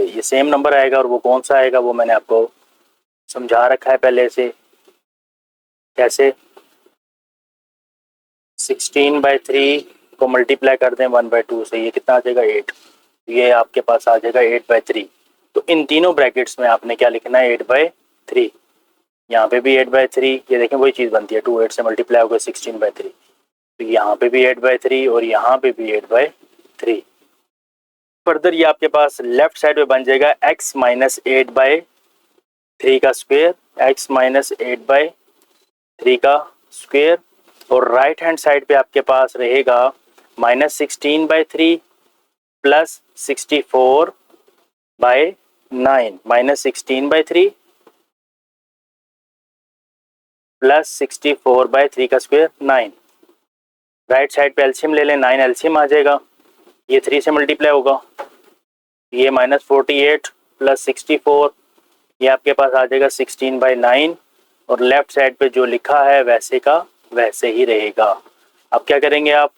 ये सेम नंबर आएगा। और वो कौन सा आएगा वो मैंने आपको समझा रखा है पहले से। कैसे? 16/3 को मल्टीप्लाई कर दें 1/2 से, ये कितना आ जाएगा 8। ये आपके पास आ जाएगा 8/3। तो इन तीनों ब्रैकेट्स में आपने क्या लिखना है 8/3। यहाँ पे भी 8/3, ये देखें वही चीज़ बनती है, 2 8 से मल्टीप्लाई होगा 16/3। तो यहाँ पे भी 8/3 और यहाँ पे भी 8/3। फर्दर ये आपके पास लेफ्ट साइड में बन जाएगा x -8/3 का स्क्वायर, x -8/3 का स्क्वायर। और राइट हैंड साइड पे आपके पास रहेगा -16/3 प्लस 64/9, -16/3 प्लस 64/3 का स्क्वायर 9। राइट साइड पे एलसीएम ले लें, 9 एलसीएम आ जाएगा, ये 3 से मल्टीप्लाई होगा, ये -48 प्लस 64, ये आपके पास आ जाएगा 16/9। और लेफ्ट साइड पे जो लिखा है वैसे का वैसे ही रहेगा। अब क्या करेंगे आप,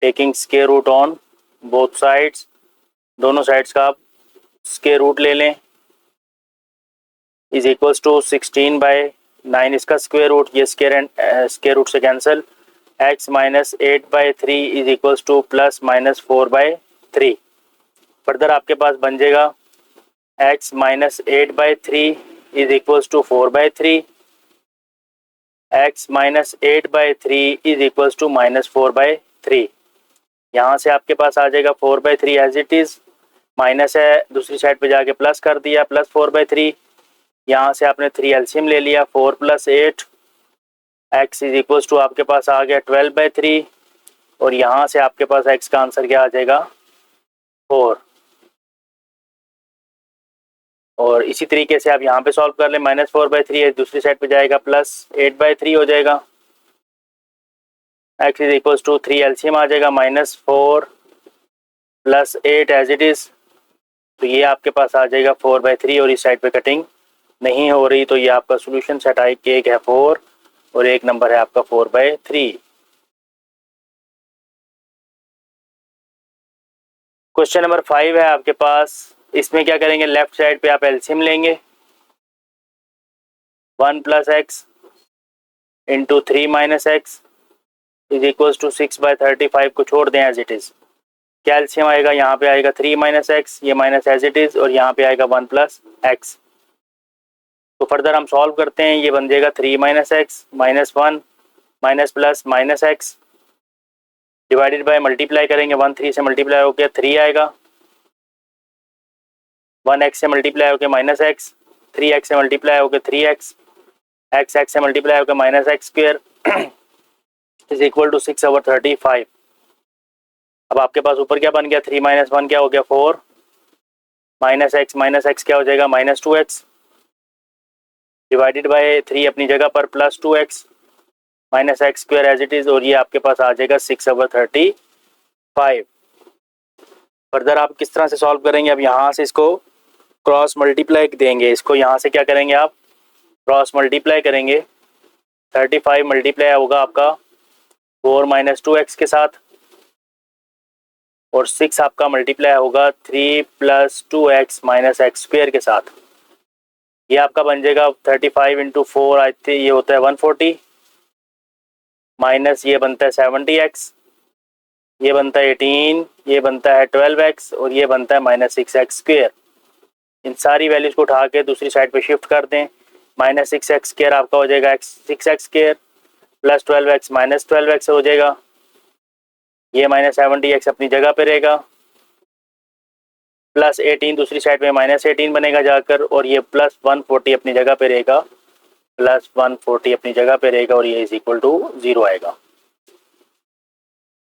taking square root on both sides, दोनों साइड्स का आप स्क्वायर रूट ले लें, इज इक्वल्स टू 16/9 इसका स्क्वायर रूट, ये स्क्वायर रूट से cancel, x -8/3 is equals to plus -4/3। Further आपके पास बन जाएगा x -8/3 is equals to 4/3, x -8/3 is equals to -4/3। यहाँ से आपके पास आ जाएगा 4/3 एज इट इज, माइनस है दूसरी साइड पे जाके प्लस कर दिया, प्लस 4/3। यहाँ से आपने 3 एलसीएम ले लिया, 4 + 8, x इज इक्वल्स टू आपके पास आ गया 12/3। और यहाँ से आपके पास x का आंसर क्या आ जाएगा 4। और इसी तरीके से आप यहाँ पे सॉल्व कर लें, -4/3 है, दूसरी साइड पे जाएगा प्लस 8/3 हो जाएगा, x is equals to 3 LCM आ जाएगा, -4 + 8 एज इट इज। तो ये आपके पास आ जाएगा 4/3 और इस साइड पे कटिंग नहीं हो रही, तो ये आपका सोल्यूशन सेट आई कि एक है 4 और एक नंबर है आपका 4/3। क्वेश्चन नंबर 5 है आपके पास, इसमें क्या करेंगे, लेफ्ट साइड पे आप एलसीएम लेंगे, 1 + x into 3 - x is equals to 6/35 को छोड़ दें एज इट इज। क्या एलसीएम आएगा, यहाँ पे आएगा 3 - x, ये माइनस एज इट इज, और यहाँ पे आएगा 1 + x। तो फर्दर हम सॉल्व करते हैं, ये बन जाएगा 3 - x -1 minus plus -x divided by multiply करेंगे, 1 3 से मल्टीप्लाई होकर 3 आएगा, 1x से मल्टीप्लाई होकर -x, 3x से मल्टीप्लाई होकर 3x, x से मल्टीप्लाई होकर -x² इज इक्वल टू 6/35। अब आपके पास ऊपर क्या बन गया, 3 - 1 क्या हो गया 4, -x क्या हो जाएगा -2x डिवाइडेड बाय 3 अपनी जगह पर plus 2x -x² as it is, और ये आपके पास आ जाएगा 6/35। फर्दर आप किस तरह से सॉल्व करेंगे, अब यहाँ से इसको क्रॉस मल्टीप्लाई देंगे, इसको यहाँ से क्या करेंगे आप क्रॉस मल्टीप्लाई करेंगे, 35 मल्टीप्लाई होगा आपका 4 - 2x के साथ, और 6 आपका मल्टीप्लाई होगा 3 + 2x -x² के साथ। ये आपका बन जाएगा 35 × 4 आई थिंक ये होता है 140, माइनस ये बनता है 70x, ये बनता है 18 ये बनता है 12x और ये बनता है -6x²। इन सारी वैल्यूज को उठा के दूसरी साइड पे शिफ्ट कर दें। -6x² आपका हो जाएगा 6x² प्लस 12x -12x हो जाएगा। ये -70x अपनी जगह पे रहेगा, प्लस 18 दूसरी साइड में -18 बनेगा जाकर, और ये प्लस 140 अपनी जगह पे रहेगा, प्लस 140 अपनी जगह पे रहेगा, और ये इज इक्वल टू 0 आएगा।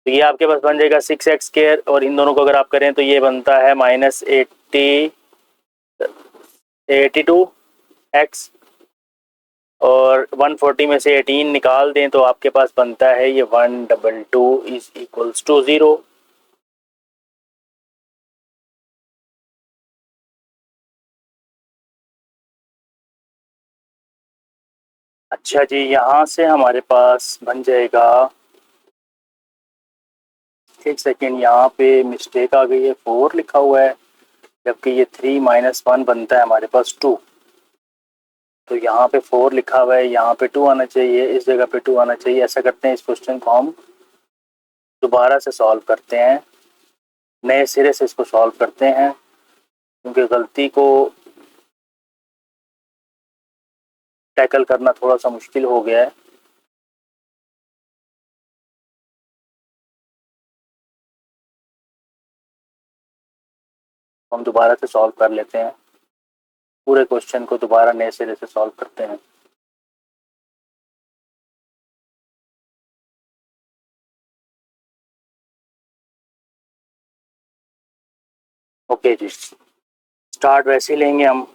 तो ये आपके पास बन जाएगा 6x², और इन दोनों को अगर आप करें तो ये बनता है -82x, और 140 में से 18 निकाल दें तो आपके पास बनता है ये 122 इज इक्वल्स टू 0। अच्छा जी, यहाँ से हमारे पास बन जाएगा, एक सेकेंड, यहाँ पे मिस्टेक आ गई है, 4 लिखा हुआ है, जबकि ये 3 - 1 बनता है हमारे पास 2। तो यहाँ पे 4 लिखा हुआ है, यहाँ पे 2 आना चाहिए, इस जगह पे 2 आना चाहिए। ऐसा करते हैं, इस क्वेश्चन को हम दोबारा से सॉल्व करते हैं, नए सिरे से इसको सॉल्व करते हैं, क्योंकि गलती को टैकल करना थोड़ा सा मुश्किल हो गया है। हम दोबारा से सॉल्व कर लेते हैं, पूरे क्वेश्चन को दोबारा नए सिरे से सॉल्व करते हैं। ओके जी, स्टार्ट वैसे ही लेंगे हम।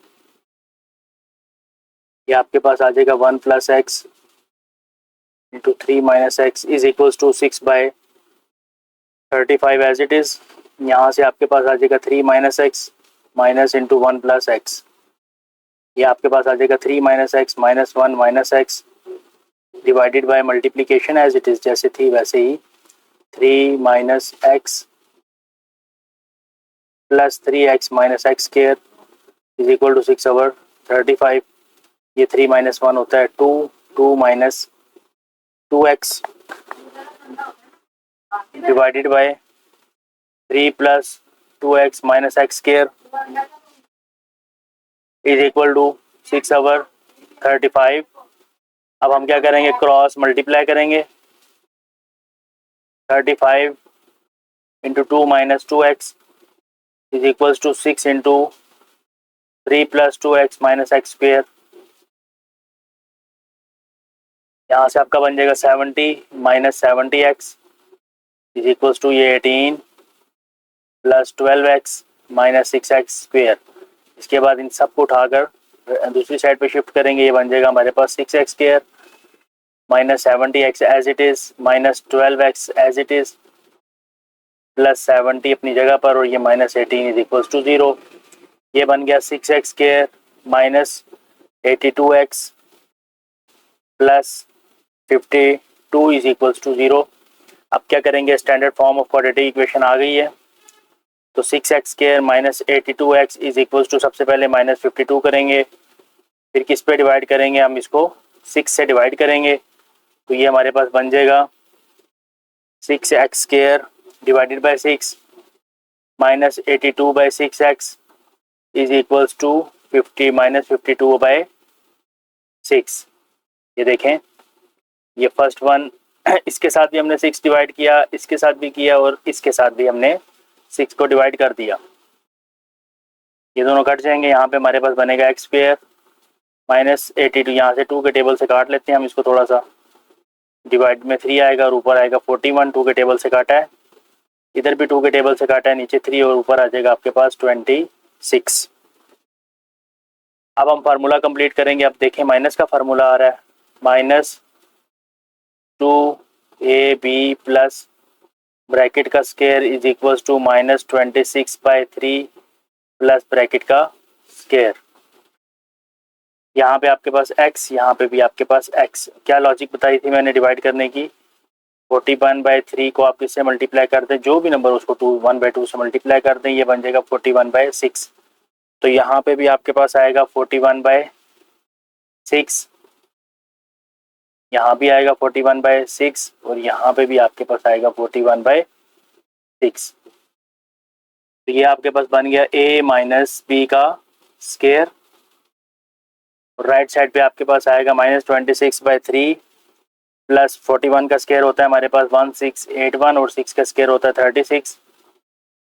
ये आपके पास आ जाएगा 1 + x into 3 - x is equals to 6/35 as it is. यहाँ से आपके पास आ जाएगा 3 - x माइनस इंटू 1 + x। ये आपके पास आ जाएगा 3 - x -1 - x divided by multiplication as it is, जैसे थी वैसे ही, 3 - x plus 3x - x² is equal to 6/35। ये 3 - 1 होता है 2, 2 - 2x divided by 3 + 2x - x² is equal to 6/35। अब हम क्या करेंगे, क्रॉस मल्टीप्लाई करेंगे, 35 into 2 - 2x is equals to 6 into 3 + 2x - x²। यहाँ से आपका बन जाएगा 70 - 70x इज इक्वल्स टू ये 18 प्लस 12x - 6x²। इसके बाद इन सबको उठाकर दूसरी साइड पे शिफ्ट करेंगे, ये बन जाएगा हमारे पास 6x² -70x as it is -12x as it is plus 70 अपनी जगह पर, और ये -18 इज इक्वल्स टू 0। ये बन गया 6x² -82x plus 52 is equals to 0। अब क्या करेंगे, standard form of quadratic equation आ गई है, तो 6x² -82x is equals to, सबसे पहले -52 करेंगे, फिर किस पे डिवाइड करेंगे, हम इसको 6 से डिवाइड करेंगे, तो ये हमारे पास बन जाएगा 6x² divided by 6 -82/6x is equals to 50 -52/6। ये देखें, ये फर्स्ट वन, इसके साथ भी हमने 6 डिवाइड किया, इसके साथ भी किया, और इसके साथ भी हमने 6 को डिवाइड कर दिया। ये दोनों कट जाएंगे, यहाँ पे हमारे पास बनेगा x² -82, यहाँ से 2 के टेबल से काट लेते हैं हम इसको, थोड़ा सा डिवाइड में 3 आएगा और ऊपर आएगा 41, 2 के टेबल से काटा है, इधर भी 2 के टेबल से काटा है, नीचे 3 और ऊपर आ जाएगा आपके पास 26। अब हम फार्मूला कंप्लीट करेंगे। अब देखें, माइनस का फार्मूला आ रहा है, -2ab प्लस ब्रैकेट का square is equals to -26/3 plus bracket का स्क्वायर। यहाँ पे आपके पास x, यहाँ पे भी आपके पास x। क्या लॉजिक बताई थी मैंने डिवाइड करने की, 41/3 को आप किससे मल्टीप्लाई कर दें, जो भी नंबर उसको 1/2 से मल्टीप्लाई कर दें, ये बन जाएगा 41/6। तो यहाँ पे भी आपके पास आएगा 41/6, यहाँ भी आएगा 41/6, और यहाँ पे भी आपके पास आएगा 41/6। तो ये आपके पास बन गया a माइनस बी का स्केयर। राइट साइड पे आपके पास आएगा -26/3 प्लस 41 का स्केयर होता है हमारे पास 1681 और 6 का स्केयर होता है 36।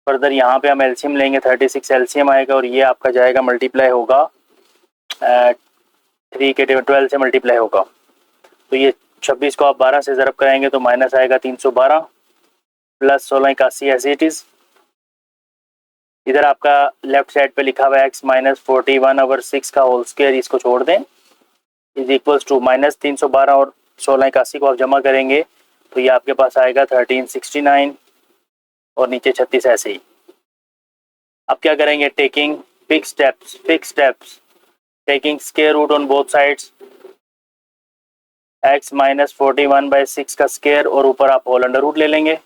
फर्दर यहाँ पे हम एलसीएम लेंगे, 36 एलसीएम आएगा और ये आपका जाएगा मल्टीप्लाई होगा 3 के 12 से मल्टीप्लाई होगा। तो ये 26 को आप 12 से ज़रब करेंगे तो माइनस आएगा 312 प्लस 1681 एज इट इज़। इधर आपका लेफ्ट साइड पे लिखा हुआ है x माइनस 41/6 का होल स्क्वायर, इसको छोड़ दें, इज इक्वल्स टू -312 और 1681 को आप जमा करेंगे तो ये आपके पास आएगा 1369 और नीचे 36 ऐसे ही। अब क्या करेंगे, taking fix steps taking square root on both sides, x minus 41/6 का स्क्वायर और ऊपर आप होल अंडर रूट ले लेंगे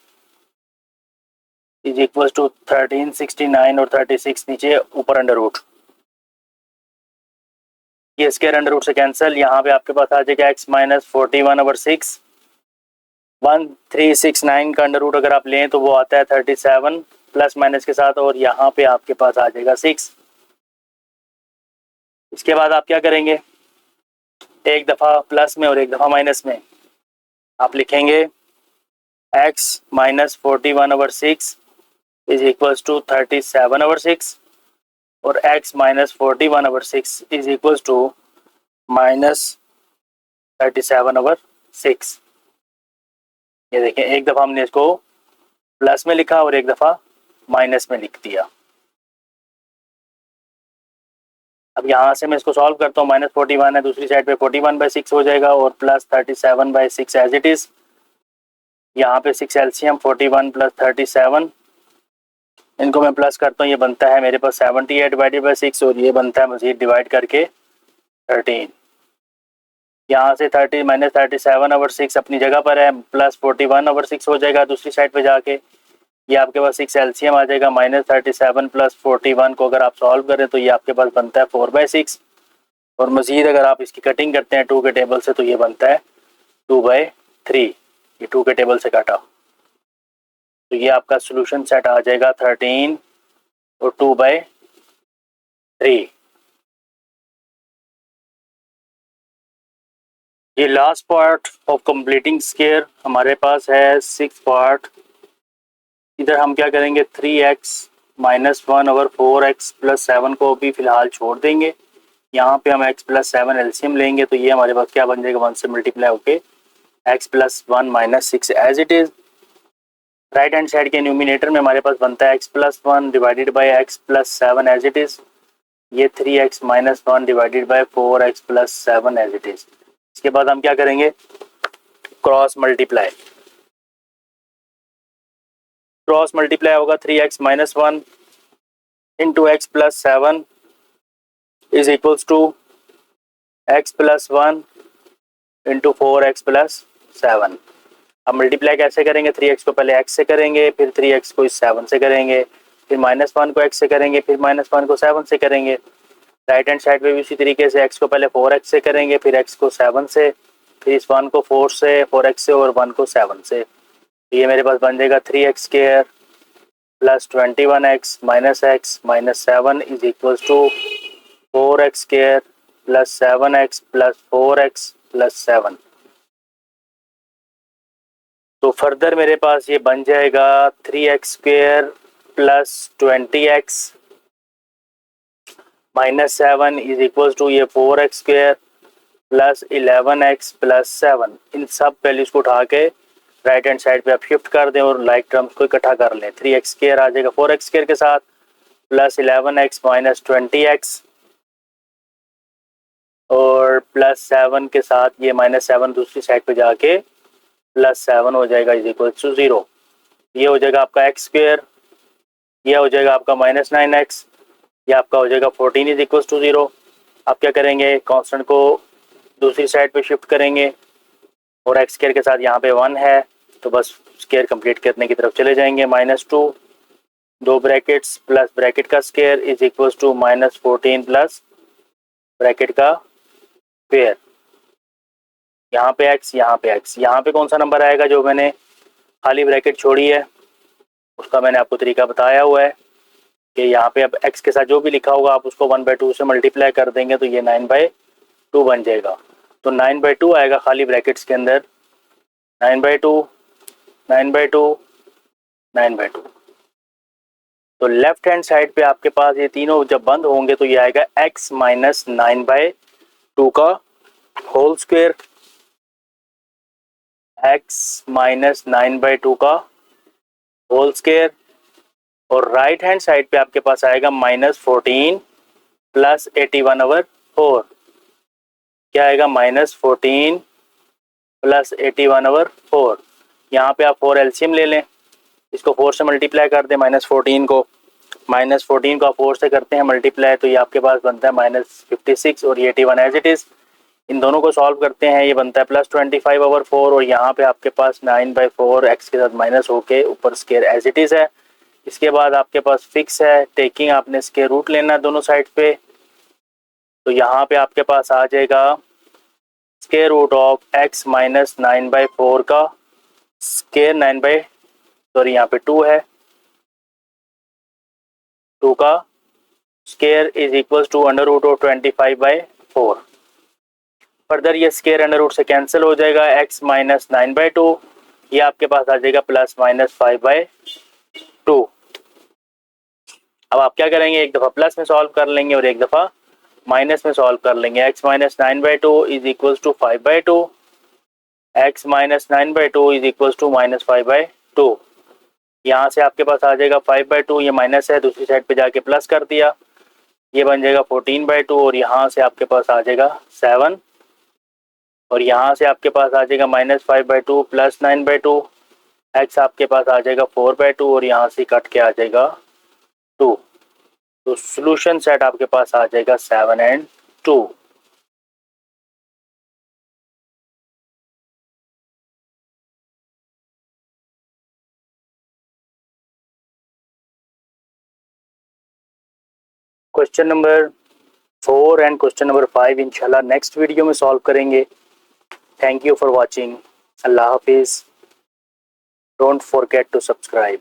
इज इक्वल टू 1369 और 36 नीचे ऊपर अंडर रूट। ये स्क्वायर अंडर रूट से कैंसिल, यहाँ पे आपके पास आ जाएगा x माइनस 41/6। 1369 का अंडर रूट अगर आप लें तो वो आता है 37 प्लस माइनस के साथ और यहाँ पे आपके पास आ जाएगा 6। इसके बाद आप क्या करेंगे, एक दफ़ा प्लस में और एक दफ़ा माइनस में आप लिखेंगे x minus 41/6 is equals to 37/6 और x minus 41/6 is equals to minus 37/6। ये देखें, एक दफ़ा हमने इसको प्लस में लिखा और एक दफ़ा माइनस में लिख दिया। अब यहाँ से मैं इसको सॉल्व करता हूँ, -41 है, दूसरी साइड पे 41/6 हो जाएगा और प्लस 37/6 एज इट इज़। यहाँ पे 6 एलसीएम 41 प्लस 37, इनको मैं प्लस करता हूँ, ये बनता है मेरे पास 78/6 और ये बनता है मज़ीद डिवाइड करके 13। यहाँ से 30 माइनस 37/6 अपनी जगह पर है, प्लस 41/6 हो जाएगा दूसरी साइड पे जाके। ये आपके पास 6 एलसीएम आ जाएगा, -37 प्लस 41 को अगर आप सॉल्व करें तो ये आपके पास बनता है 4/6 और मज़ीद अगर आप इसकी कटिंग करते हैं 2 के टेबल से तो ये बनता है 2/3। ये 2 के टेबल से काटा तो ये आपका सोल्यूशन सेट आ जाएगा 13 और 2/3। ये last part of completing square हमारे पास है 6 पार्ट। इधर हम क्या करेंगे, 3x माइनस 1/4x प्लस 7 को भी फिलहाल छोड़ देंगे। यहाँ पे हम x प्लस 7 एलसीएम लेंगे तो ये हमारे पास क्या बन जाएगा, 1 से मल्टीप्लाई होके x plus 1 minus 6 as it is. Right hand side के न्यूमिनेटर में हमारे पास बनता है x plus 1 divided by x plus 7 as it is. ये 3x minus 1 divided by 4x plus 7 as it is. इसके बाद हम क्या करेंगे, क्रॉस मल्टीप्लाई होगा 3x minus 1 into x plus 7 is equals to x plus 1 into 4x plus 7। अब multiply कैसे करेंगे, 3x को पहले x से करेंगे, फिर 3x को इस 7 से करेंगे, फिर -1 को x से करेंगे, फिर -1 को 7 से करेंगे। राइट हैंड साइड पे भी उसी तरीके से x को पहले 4x से करेंगे, फिर x को 7 से, फिर इस 1 को 4 से 4x से और 1 को 7 से। ये मेरे पास बन जाएगा 3x square plus 21x minus x minus 7 is equals to 4x square plus 7x plus 4x plus 7। तो फर्दर मेरे पास ये बन जाएगा 3x square plus 20x minus 7 is equals to ये 4x square plus 11x plus 7। इन सब values को उठा के राइट हैंड साइड पे आप शिफ्ट कर दें और लाइक टर्म्स को इकट्ठा कर लें। 3x स्क्वायर आ जाएगा 4x स्क्वायर के साथ प्लस 11x माइनस 20x और प्लस 7 के साथ ये -7 दूसरी साइड पे जाके प्लस 7 हो जाएगा इज इक्वल टू 0। ये हो जाएगा आपका x स्क्वायर, यह हो जाएगा आपका -9x, ये आपका हो जाएगा 14 इज इक्वल टू 0। आप क्या करेंगे, कांस्टेंट को दूसरी साइड पे शिफ्ट करेंगे और x स्क्वायर के साथ यहाँ पे 1 है तो बस स्क्वायर कंप्लीट करने की तरफ चले जाएंगे। -2 दो ब्रैकेट्स प्लस ब्रैकेट का square is equal to -14 plus bracket का स्क्वायर। यहाँ पे x, यहाँ पे x, यहाँ पे कौन सा नंबर आएगा जो मैंने खाली ब्रैकेट छोड़ी है उसका मैंने आपको तरीका बताया हुआ है। कि यहाँ पे अब x के साथ जो भी लिखा होगा आप उसको 1/2 से मल्टीप्लाई कर देंगे तो ये 9/2 बन जाएगा। तो 9/2 आएगा खाली ब्रैकेट्स के अंदर, 9/2, 9/2, 9/2। तो लेफ्ट हैंड साइड पे आपके पास ये तीनों जब बंद होंगे तो ये आएगा x माइनस 9/2 का होल स्क्वायर, x माइनस 9/2 का होल स्क्वायर। और राइट हैंड साइड पे आपके पास आएगा -14 प्लस 81/4। क्या आएगा? -14 प्लस 81/4। यहाँ पे आप 4 एलसीएम ले लें, इसको 4 से मल्टीप्लाई कर दें, -14 को 4 से करते हैं मल्टीप्लाई तो ये आपके पास बनता है -56 और ये 81 एज इट इज़। इन दोनों को सॉल्व करते हैं, ये बनता है +25/4 और यहाँ पे आपके पास 9/4 x के साथ माइनस होके ऊपर स्क्वायर एज इट इज़ है। इसके बाद आपके पास फिक्स है, टेकिंग आपने स्क्वायर रूट लेना है दोनों साइड पे। तो यहाँ पे आपके पास आ जाएगा square root of x minus 9/4 का स्क्वायर, यहाँ पे 2 है, 2 का square is equal to under root of 25/4। Further ये स्क्वायर अंडर रूट से कैंसिल हो जाएगा, x माइनस 9/2 ये आपके पास आ जाएगा +-5/2। अब आप क्या करेंगे, एक दफ़ा प्लस में सॉल्व कर लेंगे और एक दफ़ा माइनस में सॉल्व कर लेंगे। x minus 9/2 is equal to 5/2, x minus 9/2 is equal to -5/2। यहाँ से आपके पास आ जाएगा 5/2, ये माइनस है, दूसरी साइड पे जाके प्लस कर दिया, ये बन जाएगा 14/2 और यहाँ से आपके पास आ जाएगा 7 और यहाँ से आपके पास आ जाएगा -5/2 प्लस 9/2, x आपके पास आ जाएगा 4/2 और यहाँ से कट के आ जाएगा 2। तो सॉल्यूशन सेट आपके पास आ जाएगा 7 and 2। Question number 4 and question number 5 इंशाल्लाह नेक्स्ट वीडियो में सॉल्व करेंगे। Thank you for watching. अल्लाह हाफिज़। Don't forget to subscribe.